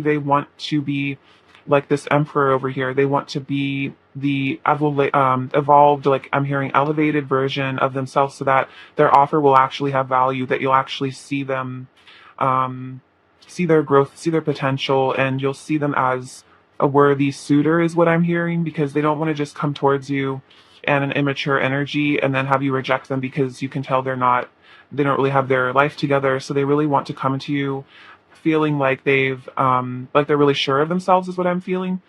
they want to be like this emperor over here. They want to be the evolved, like I'm hearing, elevated version of themselves, so that their offer will actually have value, that you'll actually see them, um, see their growth, see their potential, and you'll see them as a worthy suitor, is what I'm hearing, because they don't want to just come towards you and an immature energy and then have you reject them because you can tell they don't really have their life together. So they really want to come to you feeling like like they're really sure of themselves, is what I'm feeling.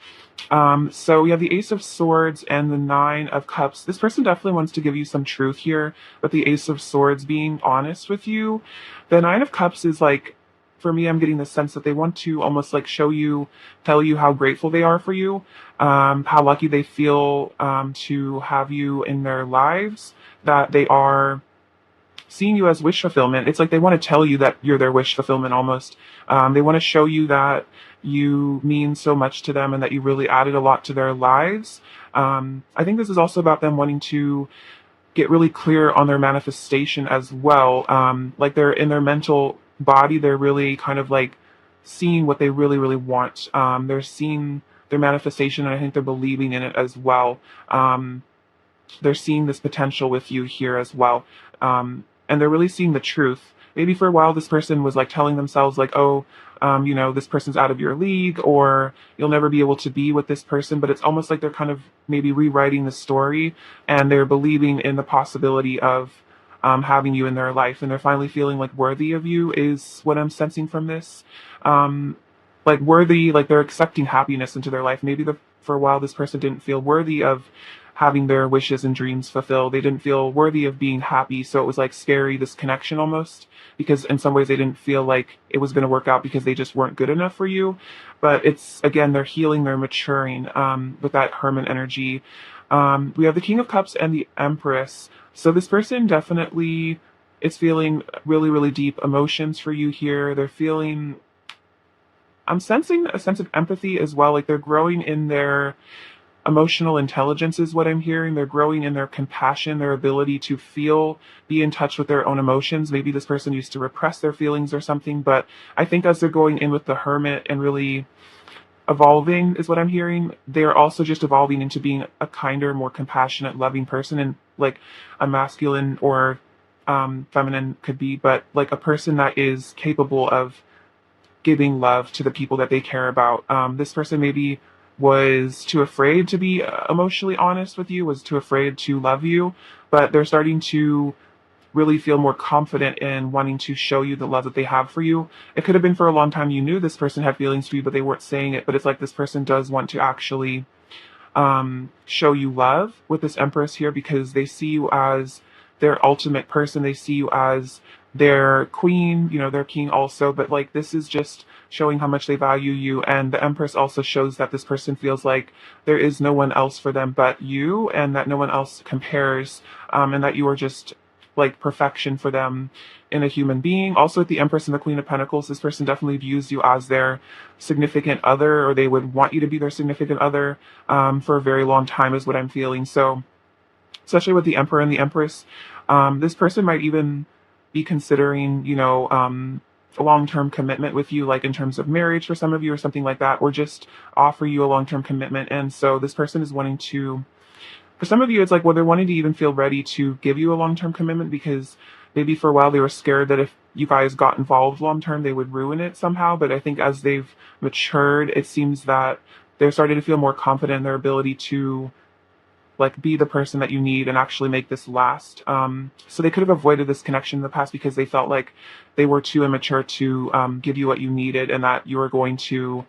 So we have the Ace of Swords and the Nine of Cups. This person definitely wants to give you some truth here, but the Ace of Swords being honest with you. The Nine of Cups is like, for me, I'm getting the sense that they want to almost like tell you how grateful they are for you, how lucky they feel to have you in their lives, that they are seeing you as wish fulfillment. It's like they want to tell you that you're their wish fulfillment almost. They want to show you that you mean so much to them and that you really added a lot to their lives. I think this is also about them wanting to get really clear on their manifestation as well. Like they're in their mental body, they're really kind of like seeing what they really, really want. They're seeing their manifestation, and I think they're believing in it as well. They're seeing this potential with you here as well. And they're really seeing the truth. Maybe for a while, this person was like telling themselves, like, oh, this person's out of your league, or you'll never be able to be with this person. But it's almost like they're kind of maybe rewriting the story, and they're believing in the possibility of having you in their life. And they're finally feeling like worthy of you, is what I'm sensing from this. Like worthy, like they're accepting happiness into their life. Maybe for a while, this person didn't feel worthy of having their wishes and dreams fulfilled. They didn't feel worthy of being happy. So it was like scary, this connection almost, because in some ways they didn't feel like it was going to work out because they just weren't good enough for you. But it's, again, they're healing, they're maturing with that Hermit energy. We have the King of Cups and the Empress. So this person definitely is feeling really, really deep emotions for you here. They're feeling, I'm sensing a sense of empathy as well. Like they're growing in their emotional intelligence, is what I'm hearing. They're growing in their compassion, their ability to feel, be in touch with their own emotions. Maybe this person used to repress their feelings or something, but I think as they're going in with the Hermit and really evolving, is what I'm hearing, they're also just evolving into being a kinder, more compassionate, loving person, and like a masculine or feminine could be, but like a person that is capable of giving love to the people that they care about. This person maybe was too afraid to be emotionally honest with you, was too afraid to love you, but they're starting to really feel more confident in wanting to show you the love that they have for you. It could have been for a long time you knew this person had feelings for you, but they weren't saying it. But it's like this person does want to actually show you love with this Empress here, because they see you as their ultimate person. They see you as their queen, their king also. But like this is just showing how much they value you. And the Empress also shows that this person feels like there is no one else for them but you, and that no one else compares, and that you are just like perfection for them in a human being. Also, with the Empress and the Queen of Pentacles, this person definitely views you as their significant other, or they would want you to be their significant other for a very long time, is what I'm feeling. So, especially with the Emperor and the Empress, this person might even be considering, a long-term commitment with you, like in terms of marriage for some of you or something like that, or just offer you a long-term commitment. And so this person is wanting to, for some of you, it's like, well, they're wanting to even feel ready to give you a long-term commitment, because maybe for a while they were scared that if you guys got involved long-term, they would ruin it somehow. But I think as they've matured, it seems that they're starting to feel more confident in their ability to like be the person that you need and actually make this last. So they could have avoided this connection in the past because they felt like they were too immature to give you what you needed, and that you were going to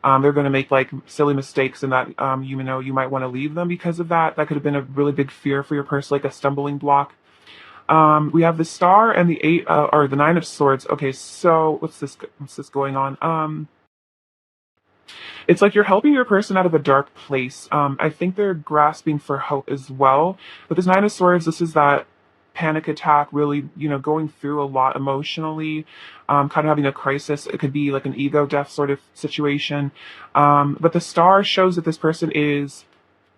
they're going to make like silly mistakes, and that you might want to leave them because of that. That could have been a really big fear for your person, like a stumbling block. We have the Star and the Eight or the Nine of Swords. Okay, so what's this going on? It's like you're helping your person out of a dark place. I think they're grasping for hope as well. But this Nine of Swords, this is that panic attack, really, going through a lot emotionally, kind of having a crisis. It could be like an ego death sort of situation. But the Star shows that this person is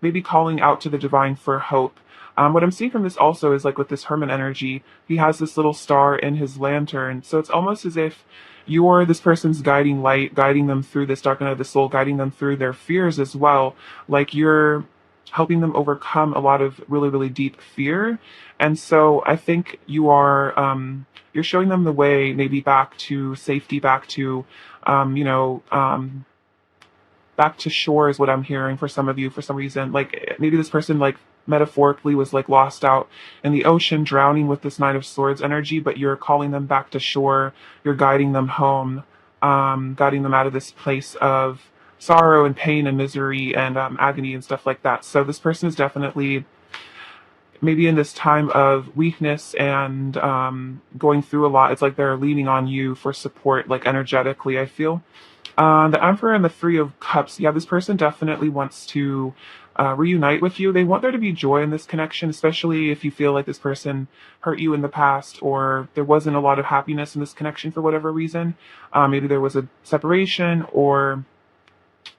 maybe calling out to the divine for hope. What I'm seeing from this also is like with this Hermit energy, he has this little star in his lantern. So it's almost as if you're this person's guiding light, guiding them through this dark night of the soul, guiding them through their fears as well. Like you're helping them overcome a lot of really, really deep fear. And so I think you're showing them the way, maybe back to safety, back to, um, you know, um, back to shore is what I'm hearing for some of you for some reason. Like maybe this person like metaphorically was like lost out in the ocean, drowning with this Knight of Swords energy, but you're calling them back to shore. You're guiding them home, guiding them out of this place of sorrow and pain and misery and agony and stuff like that. So this person is definitely maybe in this time of weakness and going through a lot. It's like they're leaning on you for support, like energetically, I feel. The Emperor and the Three of Cups. Yeah, this person definitely wants to reunite with you. They want there to be joy in this connection, especially if you feel like this person hurt you in the past or there wasn't a lot of happiness in this connection for whatever reason. Maybe there was a separation or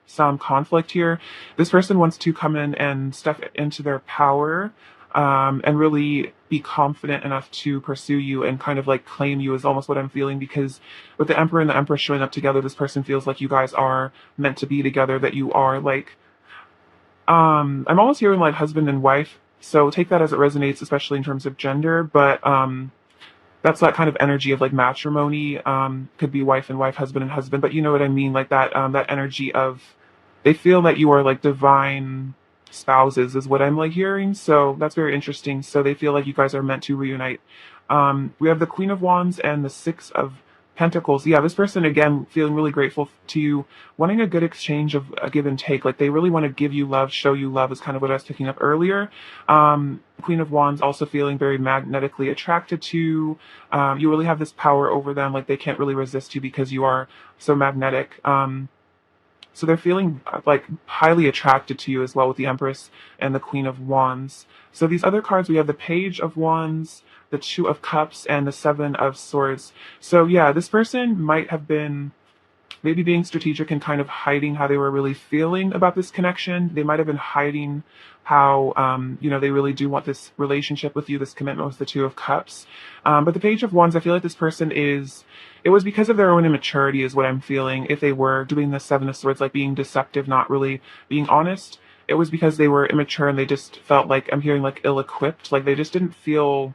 some conflict here. This person wants to come in and step into their power and really be confident enough to pursue you and kind of like claim you is almost what I'm feeling because with the Emperor and the Empress showing up together, this person feels like you guys are meant to be together, that you are like, I'm almost hearing like husband and wife. So take that as it resonates, especially in terms of gender. But that's that kind of energy of like matrimony. Could be wife and wife, husband and husband, but you know what I mean, like that energy of they feel that you are like divine spouses is what I'm like hearing. So that's very interesting. So they feel like you guys are meant to reunite. We have the Queen of Wands and the Six of Pentacles. Yeah, this person again feeling really grateful to you, wanting a good exchange of a give and take. Like they really want to give you love, show you love is kind of what I was picking up earlier. Queen of Wands also feeling very magnetically attracted to. You really have this power over them. Like they can't really resist you because you are so magnetic. So they're feeling like highly attracted to you as well with the Empress and the Queen of Wands. So these other cards, we have the Page of Wands, the Two of Cups, and the Seven of Swords. So yeah, this person might have been maybe being strategic and kind of hiding how they were really feeling about this connection. They might have been hiding how, they really do want this relationship with you, this commitment with the Two of Cups. But the Page of Wands, I feel like this person it was because of their own immaturity is what I'm feeling. If they were doing the Seven of Swords, like being deceptive, not really being honest, it was because they were immature and they just felt like, I'm hearing like ill-equipped, like they just didn't feel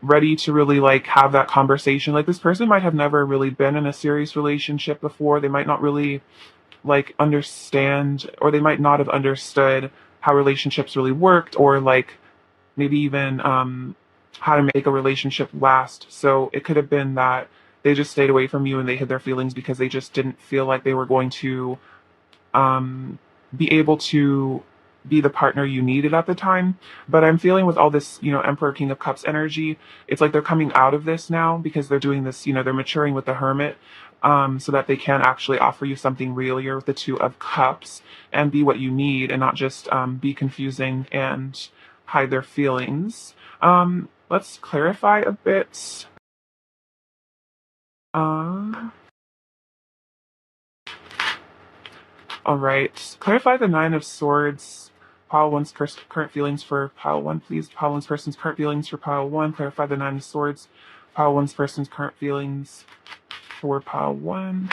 ready to really like have that conversation. Like this person might have never really been in a serious relationship before. They might not really like understand, or they might not have understood how relationships really worked, or like maybe even how to make a relationship last. So it could have been that they just stayed away from you and they hid their feelings because they just didn't feel like they were going to um, be able to be the partner you needed at the time. But I'm feeling with all this, Emperor, King of Cups energy, it's like they're coming out of this now because they're doing this, they're maturing with the Hermit, so that they can actually offer you something real with the Two of Cups and be what you need and not just be confusing and hide their feelings. Let's clarify a bit. Um, all right. Clarify the Nine of Swords. Pile one's current feelings for pile one, please. Pile one's person's current feelings for pile one. Clarify the Nine of Swords. Pile one's person's current feelings for pile one.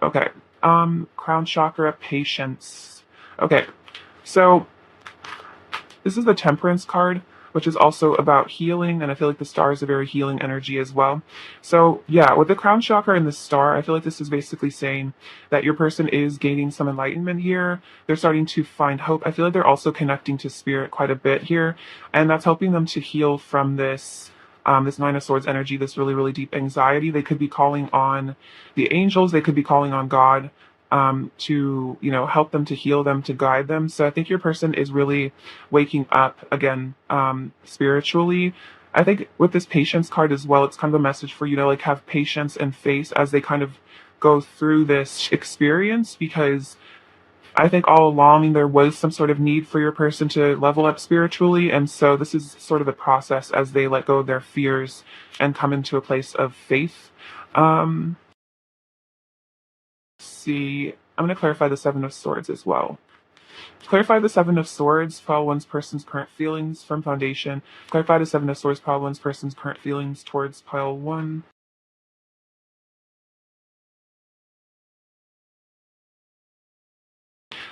Okay. Crown chakra, patience. Okay. So this is the Temperance card, which is also about healing, and I feel like the star is a very healing energy as well. So yeah, with the crown chakra and the star, I feel like this is basically saying that your person is gaining some enlightenment here. They're starting to find hope. I feel like they're also connecting to spirit quite a bit here, and that's helping them to heal from this Nine of Swords energy, this really, really deep anxiety. They could be calling on the angels. They could be calling on God to, help them, to heal them, to guide them. So I think your person is really waking up again spiritually. I think with this patience card as well, it's kind of a message for you to like have patience and faith as they kind of go through this experience, because I think all along there was some sort of need for your person to level up spiritually. And so this is sort of the process as they let go of their fears and come into a place of faith. See, I'm going to clarify the Seven of Swords as well. Clarify the Seven of Swords, pile one's person's current feelings from foundation. Clarify the Seven of Swords, pile one's person's current feelings towards pile one.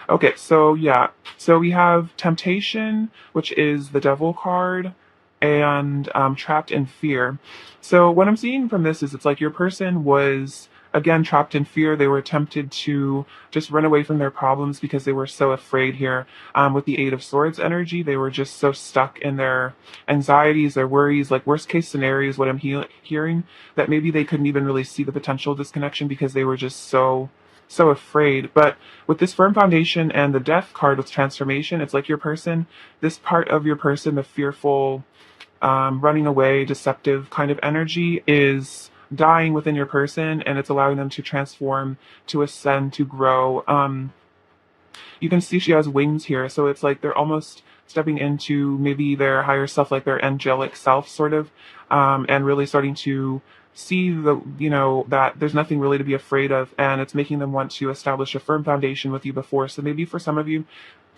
Okay, so yeah. So we have Temptation, which is the Devil card, and Trapped in Fear. So what I'm seeing from this is it's like your person was, again, trapped in fear. They were tempted to just run away from their problems because they were so afraid here. With the Eight of Swords energy, they were just so stuck in their anxieties, their worries, like worst case scenarios, what I'm hearing, that maybe they couldn't even really see the potential disconnection because they were just so afraid. But with this firm foundation and the death card with transformation, it's like your person, this part of your person, the fearful, running away, deceptive kind of energy is dying within your person, and it's allowing them to transform, to ascend, to grow. You can see she has wings here, so it's like they're almost stepping into maybe their higher self, like their angelic self, sort of, and really starting to see that there's nothing really to be afraid of, and it's making them want to establish a firm foundation with you before. So maybe for some of you,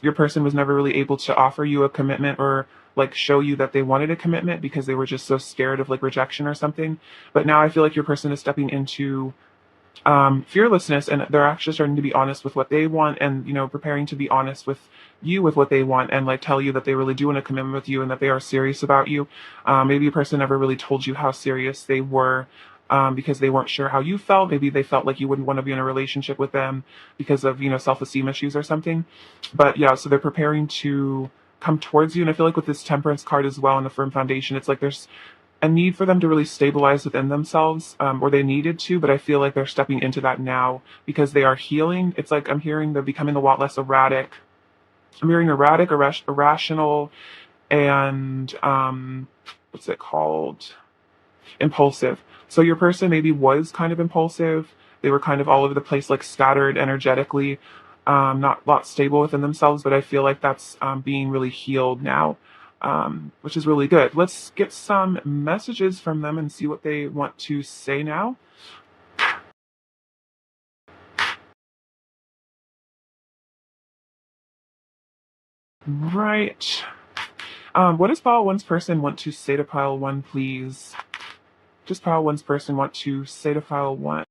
your person was never really able to offer you a commitment or like show you that they wanted a commitment because they were just so scared of like rejection or something. But now I feel like your person is stepping into fearlessness, and they're actually starting to be honest with what they want, and preparing to be honest with you with what they want, and like tell you that they really do want a commitment with you and that they are serious about you. Maybe a person never really told you how serious they were, because they weren't sure how you felt. Maybe they felt like you wouldn't want to be in a relationship with them because of self-esteem issues or something. But yeah, so they're preparing to come towards you, and I feel like with this Temperance card as well and the firm foundation, it's like there's a need for them to really stabilize within themselves, or they needed to, but I feel like they're stepping into that now because they are healing. It's like I'm hearing they're becoming a lot less erratic. I'm hearing erratic, irrational, and what's it called? Impulsive. So your person maybe was kind of impulsive. They were kind of all over the place, like scattered energetically, not a lot stable within themselves. But I feel like that's being really healed now, which is really good. Let's get some messages from them and see what they want to say now. Right. What does pile one's person want to say to pile one, please? Just pile one's person want to say to pile one.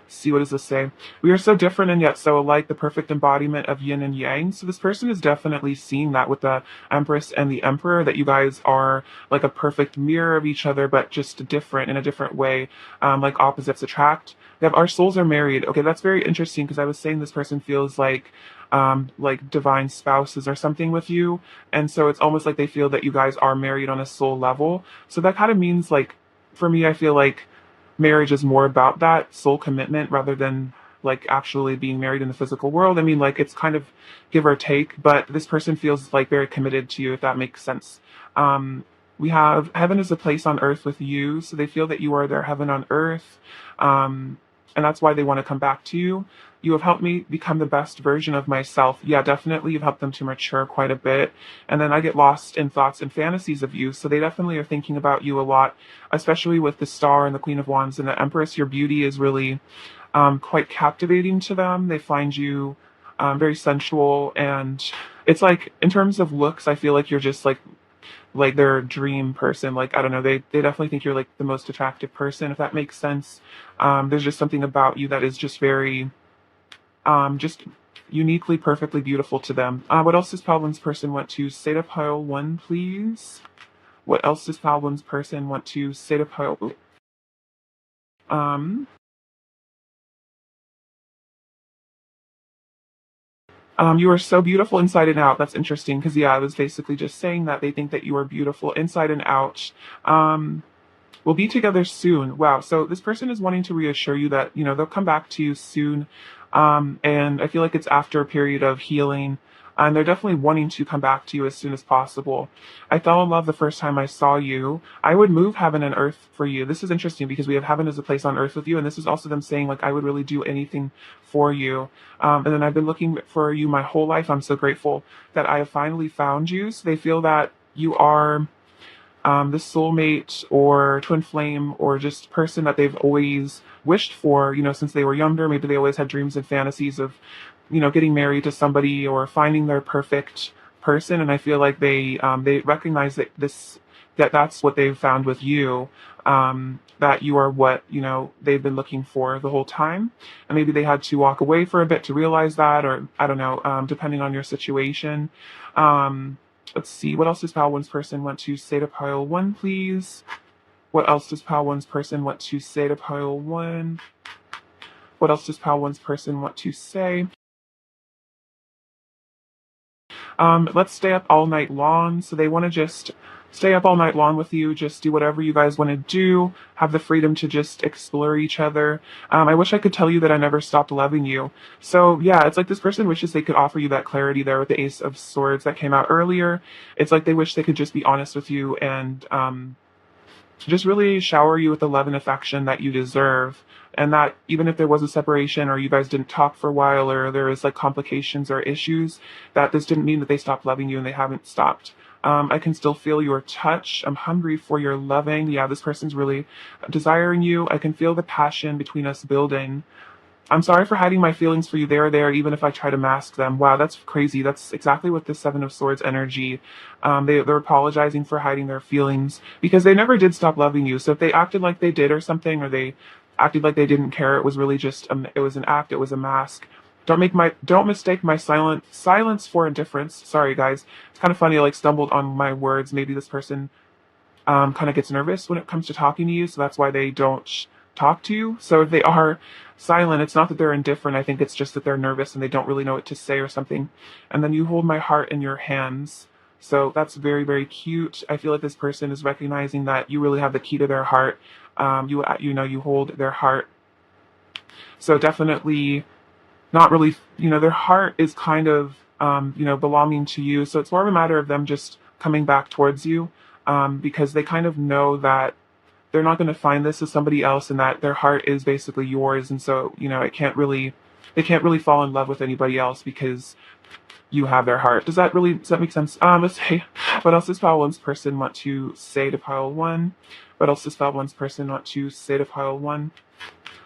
See, what does this say? We are so different and yet so alike, the perfect embodiment of yin and yang. So this person is definitely seeing that with the Empress and the Emperor, that you guys are like a perfect mirror of each other, but just different in a different way, like opposites attract. We have our souls are married. Okay, that's very interesting because I was saying this person feels like divine spouses or something with you. And so it's almost like they feel that you guys are married on a soul level. So that kind of means like, for me, I feel like marriage is more about that soul commitment rather than like actually being married in the physical world. I mean, like it's kind of give or take, but this person feels like very committed to you, if that makes sense. We have heaven is a place on earth with you, so they feel that you are their heaven on earth, and that's why they want to come back to you. You have helped me become the best version of myself. Yeah, definitely, you've helped them to mature quite a bit. And then I get lost in thoughts and fantasies of you, so they definitely are thinking about you a lot, especially with the Star and the Queen of Wands and the Empress. Your beauty is really quite captivating to them. They find you very sensual, and it's like in terms of looks, I feel like you're just like their dream person. Like I don't know, they definitely think you're like the most attractive person, if that makes sense. There's just something about you that is just very just uniquely, perfectly beautiful to them. What else does Palvin's person want to say to pile one, please? What else does Palvin's person want to say to pile? Um, you are so beautiful inside and out. That's interesting because yeah, I was basically just saying that they think that you are beautiful inside and out. Um, we'll be together soon. Wow. So this person is wanting to reassure you that, they'll come back to you soon. And I feel like it's after a period of healing. And they're definitely wanting to come back to you as soon as possible. I fell in love the first time I saw you. I would move heaven and earth for you. This is interesting because we have heaven as a place on earth with you. And this is also them saying, like, I would really do anything for you. And then I've been looking for you my whole life. I'm so grateful that I have finally found you. So they feel that you are this soulmate or twin flame or just person that they've always wished for, since they were younger. Maybe they always had dreams and fantasies of, getting married to somebody or finding their perfect person. And I feel like they recognize that's what they've found with you. That you are what, they've been looking for the whole time. And maybe they had to walk away for a bit to realize that, or I don't know, depending on your situation. Um, let's see, what else does Pile One's person want to say to Pile One, please? What else does Pile One's person want to say to Pile One? What else does Pile One's person want to say? Let's stay up all night long. So they want to just stay up all night long with you, just do whatever you guys want to do, have the freedom to just explore each other. I wish I could tell you that I never stopped loving you. So yeah, it's like this person wishes they could offer you that clarity there with the Ace of Swords that came out earlier. It's like they wish they could just be honest with you and just really shower you with the love and affection that you deserve. And that even if there was a separation or you guys didn't talk for a while or there was like complications or issues, that this didn't mean that they stopped loving you, and they haven't stopped. I can still feel your touch. I'm hungry for your loving. Yeah, this person's really desiring you. I can feel the passion between us building. I'm sorry for hiding my feelings for you there, even if I try to mask them. Wow, that's crazy. That's exactly what the Seven of Swords energy. They're apologizing for hiding their feelings because they never did stop loving you. So if they acted like they did or something, or they acted like they didn't care, it was really just it was an act. It was a mask. Don't mistake my silence for indifference. Sorry, guys. It's kind of funny. I like stumbled on my words. Maybe this person kind of gets nervous when it comes to talking to you, so that's why they don't talk to you. So if they are silent, it's not that they're indifferent. I think it's just that they're nervous and they don't really know what to say or something. And then you hold my heart in your hands. So that's very, very cute. I feel like this person is recognizing that you really have the key to their heart. You hold their heart. So definitely not really, their heart is kind of, belonging to you. So it's more of a matter of them just coming back towards you, because they kind of know that they're not going to find this as somebody else, and that their heart is basically yours. And so, they can't really fall in love with anybody else because you have their heart. Does that make sense? Let's say, what else does Pile One's person want to say to Pile One? What else does Pile One's person want to say to Pile One?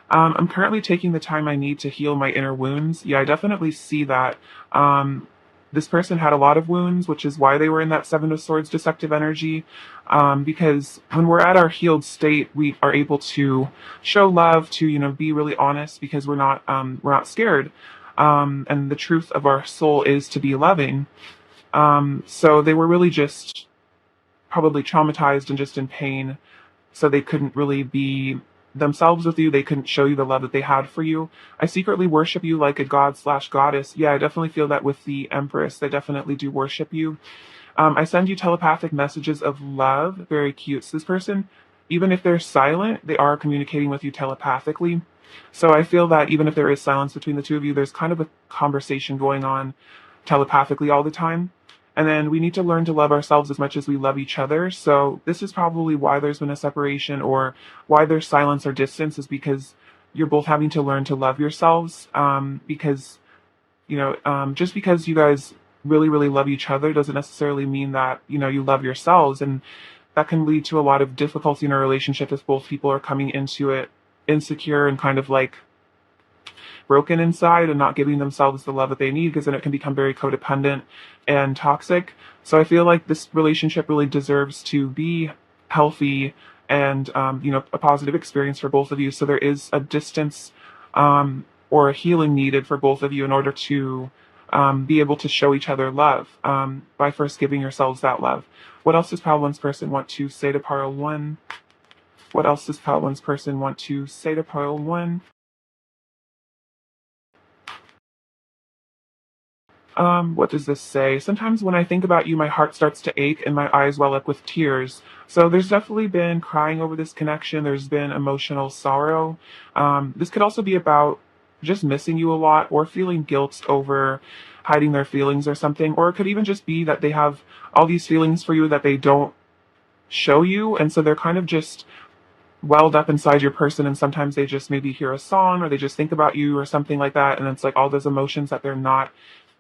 I'm currently taking the time I need to heal my inner wounds. Yeah, I definitely see that. This person had a lot of wounds, which is why they were in that Seven of Swords deceptive energy. Because when we're at our healed state, we are able to show love, to be really honest, because we're not scared. And the truth of our soul is to be loving. So they were really just probably traumatized and just in pain, so they couldn't really be themselves with you. They couldn't show you the love that they had for you. I secretly worship you like a god/goddess. Yeah, I definitely feel that with the Empress. They definitely do worship you. I send you telepathic messages of love. Very cute. So this person, even if they're silent, they are communicating with you telepathically. So I feel that even if there is silence between the two of you, there's kind of a conversation going on telepathically all the time. And then we need to learn to love ourselves as much as we love each other. So this is probably why there's been a separation, or why there's silence or distance, is because you're both having to learn to love yourselves. Because, just because you guys really, really love each other doesn't necessarily mean that, you love yourselves. And that can lead to a lot of difficulty in a relationship if both people are coming into it insecure and kind of like broken inside and not giving themselves the love that they need, because then it can become very codependent and toxic. So I feel like this relationship really deserves to be healthy and, a positive experience for both of you. So there is a distance, or a healing needed for both of you in order to be able to show each other love, by first giving yourselves that love. What else does Pile One's person want to say to Pile One? What else does Pile One's person want to say to Pile One? What does this say? Sometimes when I think about you, my heart starts to ache and my eyes well up with tears. So there's definitely been crying over this connection. There's been emotional sorrow. This could also be about just missing you a lot, or feeling guilt over hiding their feelings or something. Or it could even just be that they have all these feelings for you that they don't show you. And so they're kind of just welled up inside your person, and sometimes they just maybe hear a song or they just think about you or something like that, and it's like all those emotions that they're not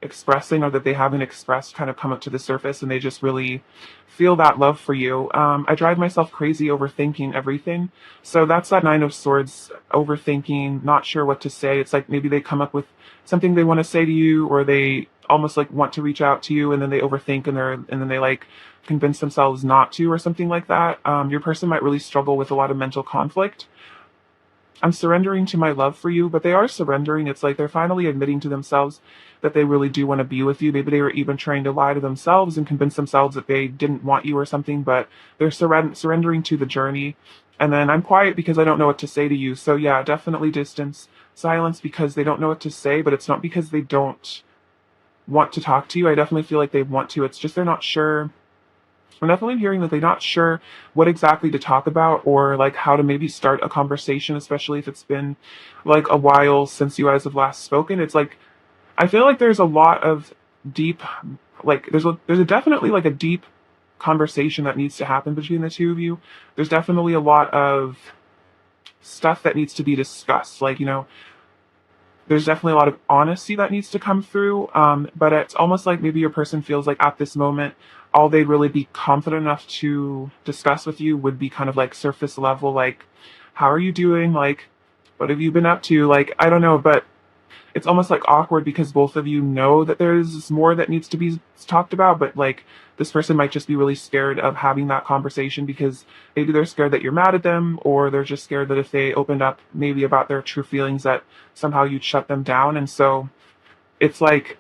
expressing or that they haven't expressed kind of come up to the surface, and they just really feel that love for you. I drive myself crazy overthinking everything. So that's that Nine of Swords, overthinking, not sure what to say. It's like maybe they come up with something they want to say to you, or they almost like want to reach out to you, and then they overthink and then they like convince themselves not to, or something like that. Your person might really struggle with a lot of mental conflict. I'm surrendering to my love for you, but they are surrendering. It's like they're finally admitting to themselves that they really do want to be with you. Maybe they were even trying to lie to themselves and convince themselves that they didn't want you or something, but they're surrendering to the journey. And then I'm quiet because I don't know what to say to you. So yeah, definitely distance, silence because they don't know what to say, but it's not because they don't want to talk to you. I definitely feel like they want to. It's just they're not sure. I'm definitely hearing that they're not sure what exactly to talk about or like how to maybe start a conversation, especially if it's been like a while since you guys have last spoken. It's like I feel like there's a lot of deep, like there's a definitely like a deep conversation that needs to happen between the two of you. There's definitely a lot of stuff that needs to be discussed. Like, there's definitely a lot of honesty that needs to come through. But it's almost like maybe your person feels like at this moment, all they'd really be confident enough to discuss with you would be kind of like surface level, like, how are you doing? Like, what have you been up to? Like, I don't know, but it's almost like awkward because both of you know that there's more that needs to be talked about, but like this person might just be really scared of having that conversation because maybe they're scared that you're mad at them, or they're just scared that if they opened up maybe about their true feelings that somehow you'd shut them down. And so it's like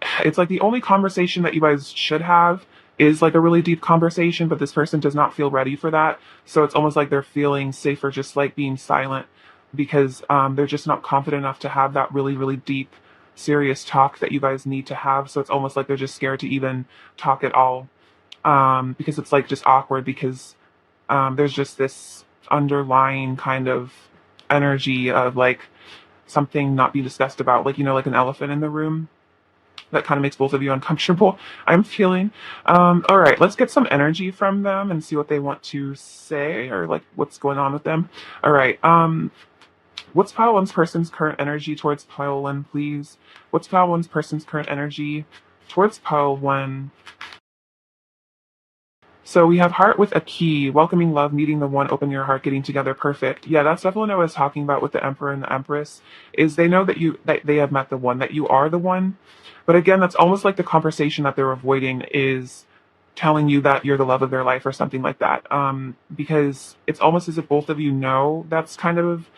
the only conversation that you guys should have is like a really deep conversation, but this person does not feel ready for that. So it's almost like they're feeling safer just like being silent because they're just not confident enough to have that really, really deep, serious talk that you guys need to have. So it's almost like they're just scared to even talk at all because it's like just awkward because there's just this underlying kind of energy of like something not being discussed about, like, like an elephant in the room that kind of makes both of you uncomfortable. I'm feeling. All right, let's get some energy from them and see what they want to say or like what's going on with them. All right. What's pile one's person's current energy towards pile one, please? What's pile one's person's current energy towards pile one? So we have heart with a key, welcoming love, meeting the one, open your heart, getting together, perfect. Yeah, that's definitely what I was talking about with the Emperor and the Empress, is they know that they have met the one, that you are the one. But again, that's almost like the conversation that they're avoiding is telling you that you're the love of their life or something like that. Because it's almost as if both of you know that's kind of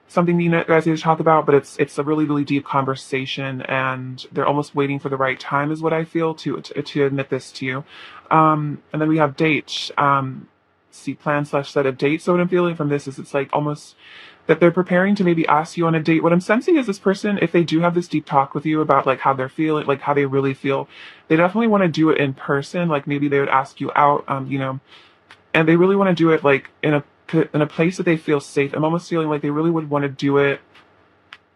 something you guys need to talk about, but it's a really, really deep conversation, and they're almost waiting for the right time, is what I feel to admit this to you. And then we have date. See, plan slash set a date. So what I'm feeling from this is it's like almost that they're preparing to maybe ask you on a date. What I'm sensing is this person, if they do have this deep talk with you about like how they're feeling, like how they really feel, they definitely want to do it in person. Like maybe they would ask you out, and they really want to do it like in a place that they feel safe. I'm almost feeling like they really would want to do it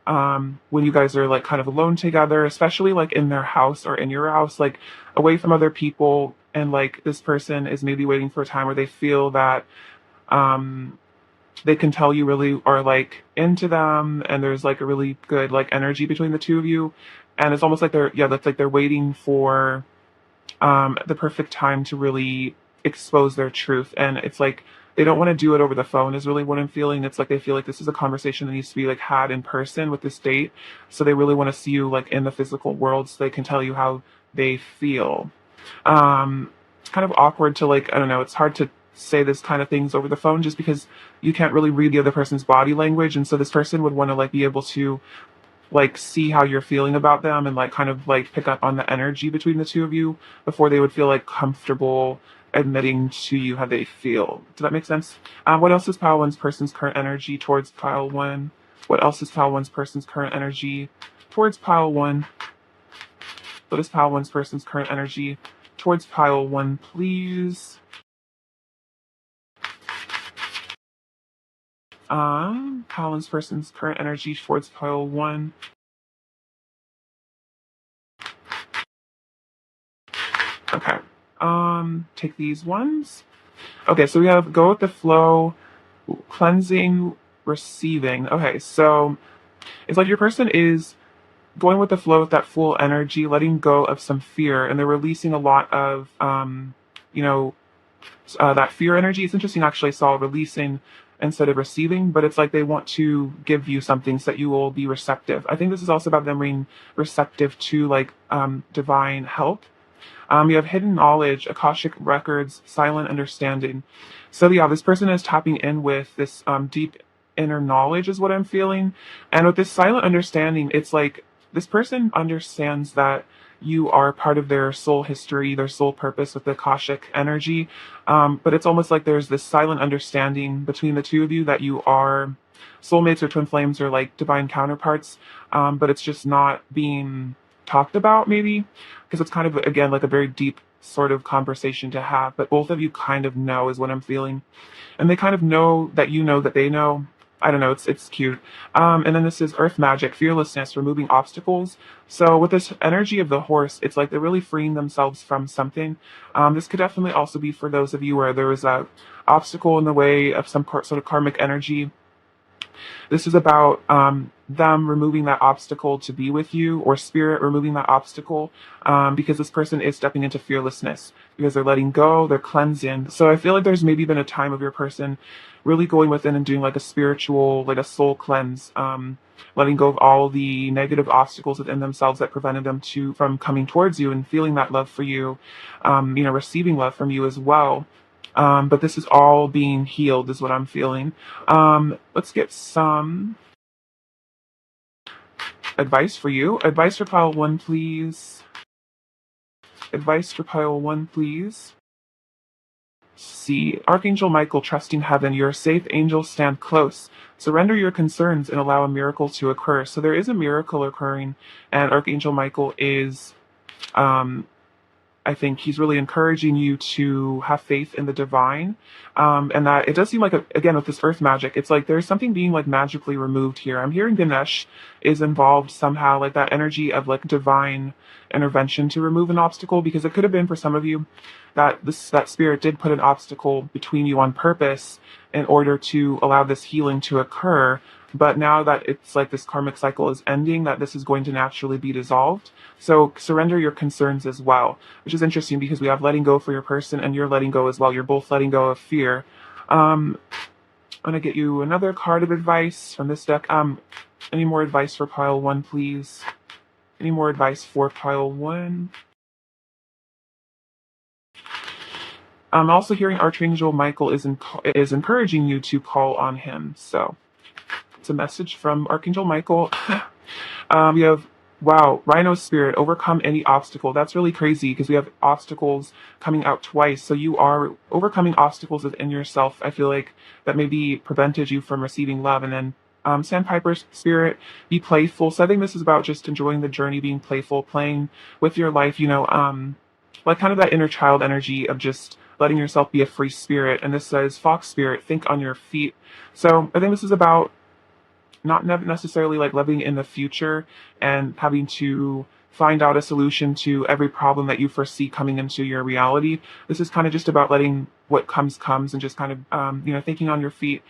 when you guys are like kind of alone together, especially like in their house or in your house, like away from other people. And like this person is maybe waiting for a time where they feel that um, they can tell you really are like into them, and there's like a really good like energy between the two of you. And it's almost like that's like they're waiting for the perfect time to really expose their truth. And it's like they don't want to do it over the phone is really what I'm feeling. It's like they feel like this is a conversation that needs to be like had in person with this date. So they really want to see you like in the physical world so they can tell you how they feel. It's kind of awkward to like, I don't know, it's hard to say this kind of things over the phone just because you can't really read the other person's body language. And so this person would want to like be able to like see how you're feeling about them and like kind of like pick up on the energy between the two of you before they would feel like comfortable admitting to you how they feel. Does that make sense? What else is pile one's person's current energy towards pile one? What else is pile one's person's current energy towards pile one? What is pile one's person's current energy towards pile one, please? Pile one's person's current energy towards pile one. Okay. Take these ones. Okay, so we have go with the flow, cleansing, receiving. Okay, so it's like your person is going with the flow with that full energy, letting go of some fear, and they're releasing a lot of, you know, that fear energy. It's interesting, actually, I saw releasing instead of receiving, but it's like they want to give you something so that you will be receptive. I think this is also about them being receptive to like divine help. You have hidden knowledge, Akashic records, silent understanding. So yeah, this person is tapping in with this deep inner knowledge is what I'm feeling. And with this silent understanding, it's like this person understands that you are part of their soul history, their soul purpose with the Akashic energy. But it's almost like there's this silent understanding between the two of you that you are soulmates or twin flames or like divine counterparts. But it's just not being talked about, maybe, because it's kind of, again, like a very deep sort of conversation to have, but both of you kind of know is what I'm feeling, and they kind of know that you know that they know. I don't know, it's cute. And then this is earth magic, fearlessness, removing obstacles. So with this energy of the horse, it's like they're really freeing themselves from something. This could definitely also be for those of you where there was a obstacle in the way of some sort of karmic energy. This is about them removing that obstacle to be with you, or spirit removing that obstacle, because this person is stepping into fearlessness because they're letting go, they're cleansing. So I feel like there's maybe been a time of your person really going within and doing like a spiritual, like a soul cleanse, letting go of all the negative obstacles within themselves that prevented them from coming towards you and feeling that love for you, receiving love from you as well. But this is all being healed, is what I'm feeling. Let's get some advice for you. Advice for pile one, please. Advice for pile one, please. C. Archangel Michael, trusting heaven. You're safe, angels stand close. Surrender your concerns and allow a miracle to occur. So there is a miracle occurring, and Archangel Michael is um, I think he's really encouraging you to have faith in the divine. And that it does seem like, again, with this earth magic, it's like there's something being like magically removed here. I'm hearing Ganesh is involved somehow, like that energy of like divine intervention to remove an obstacle, because it could have been for some of you that that spirit did put an obstacle between you on purpose in order to allow this healing to occur. But now that it's like this karmic cycle is ending, that this is going to naturally be dissolved. So surrender your concerns as well, which is interesting because we have letting go for your person and you're letting go as well. You're both letting go of fear. I'm going to get you another card of advice from this deck. Any more advice for pile one, please? Any more advice for pile one? I'm also hearing Archangel Michael is encouraging you to call on him. So it's a message from Archangel Michael. You have, wow, Rhino Spirit, overcome any obstacle. That's really crazy because we have obstacles coming out twice. So you are overcoming obstacles within yourself, I feel like, that maybe prevented you from receiving love. And then Sandpiper Spirit, be playful. So I think this is about just enjoying the journey, being playful, playing with your life, like kind of that inner child energy of just letting yourself be a free spirit. And this says, Fox Spirit, think on your feet. So I think this is about not necessarily like living in the future and having to find out a solution to every problem that you foresee coming into your reality. This is kind of just about letting what comes and just kind of thinking on your feet,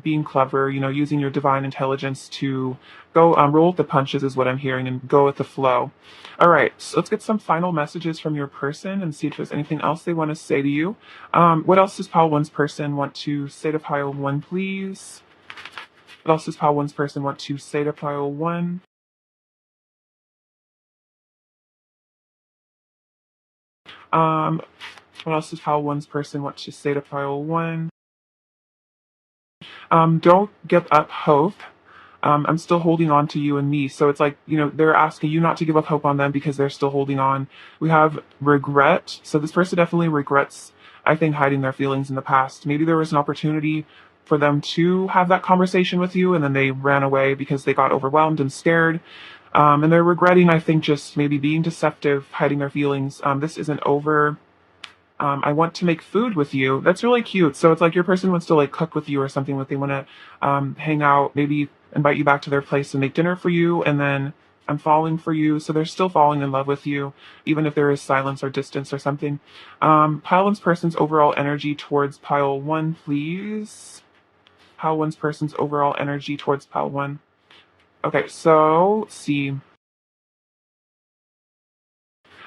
being clever, using your divine intelligence to go roll with the punches is what I'm hearing, and go with the flow. All right, so let's get some final messages from your person and see if there's anything else they want to say to you. What else does pile one's person want to say to pile one, please? What else does pile one's person want to say to pile one? Um, what else does pile one's person want to say to pile one? Don't give up hope. I'm still holding on to you and me. So it's like, they're asking you not to give up hope on them because they're still holding on. We have regret. So this person definitely regrets, I think, hiding their feelings in the past. Maybe there was an opportunity for them to have that conversation with you and then they ran away because they got overwhelmed and scared. And they're regretting, I think, just maybe being deceptive, hiding their feelings. This isn't over. I want to make food with you. That's really cute. So it's like your person wants to like cook with you or something, but they want to hang out, maybe invite you back to their place and make dinner for you. And then I'm falling for you. So they're still falling in love with you, even if there is silence or distance or something. Pile one's person's overall energy towards pile one, please. Pile one's person's overall energy towards pile one. Okay, so let's see.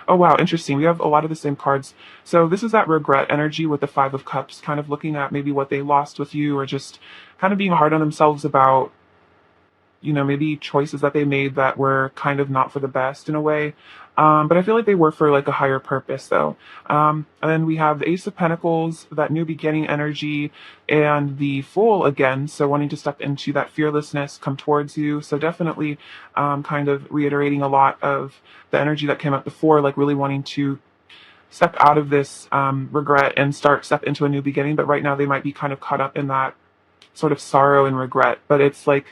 Oh wow, interesting. We have a lot of the same cards. So this is that regret energy with the Five of Cups, kind of looking at maybe what they lost with you, or just kind of being hard on themselves about, maybe choices that they made that were kind of not for the best in a way. But I feel like they were for like a higher purpose though. And then we have the Ace of Pentacles, that new beginning energy, and the Fool again. So wanting to step into that fearlessness, come towards you. So definitely kind of reiterating a lot of the energy that came up before, like really wanting to step out of this regret and step into a new beginning. But right now they might be kind of caught up in that sort of sorrow and regret, but it's like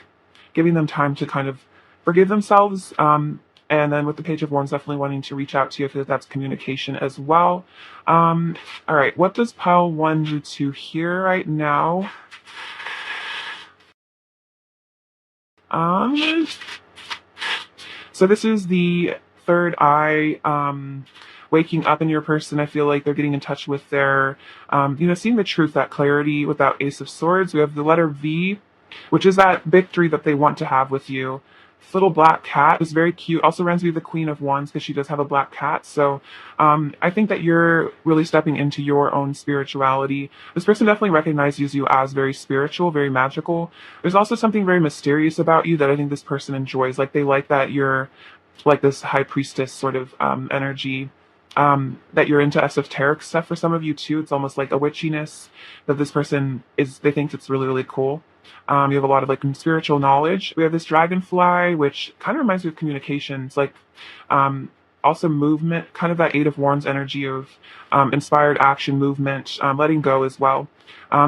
giving them time to kind of forgive themselves. And then with the Page of Wands, definitely wanting to reach out to you. I feel like that's communication as well. All right, what does pile one do to here right now? Um, so this is the third eye waking up in your person. I feel like they're getting in touch with their, seeing the truth, that clarity with that Ace of Swords. We have the letter V, which is that victory that they want to have with you. This little black cat is very cute. Also reminds me of the Queen of Wands because she does have a black cat. So I think that you're really stepping into your own spirituality. This person definitely recognizes you as very spiritual, very magical. There's also something very mysterious about you that I think this person enjoys. Like they like that you're like this high priestess sort of energy, that you're into esoteric stuff. For some of you too, it's almost like a witchiness that this person is, they think it's really, really cool. You have a lot of like spiritual knowledge. We have this dragonfly, which kind of reminds me of communications, like also movement, kind of that Eight of Wands energy of inspired action, movement, letting go as well.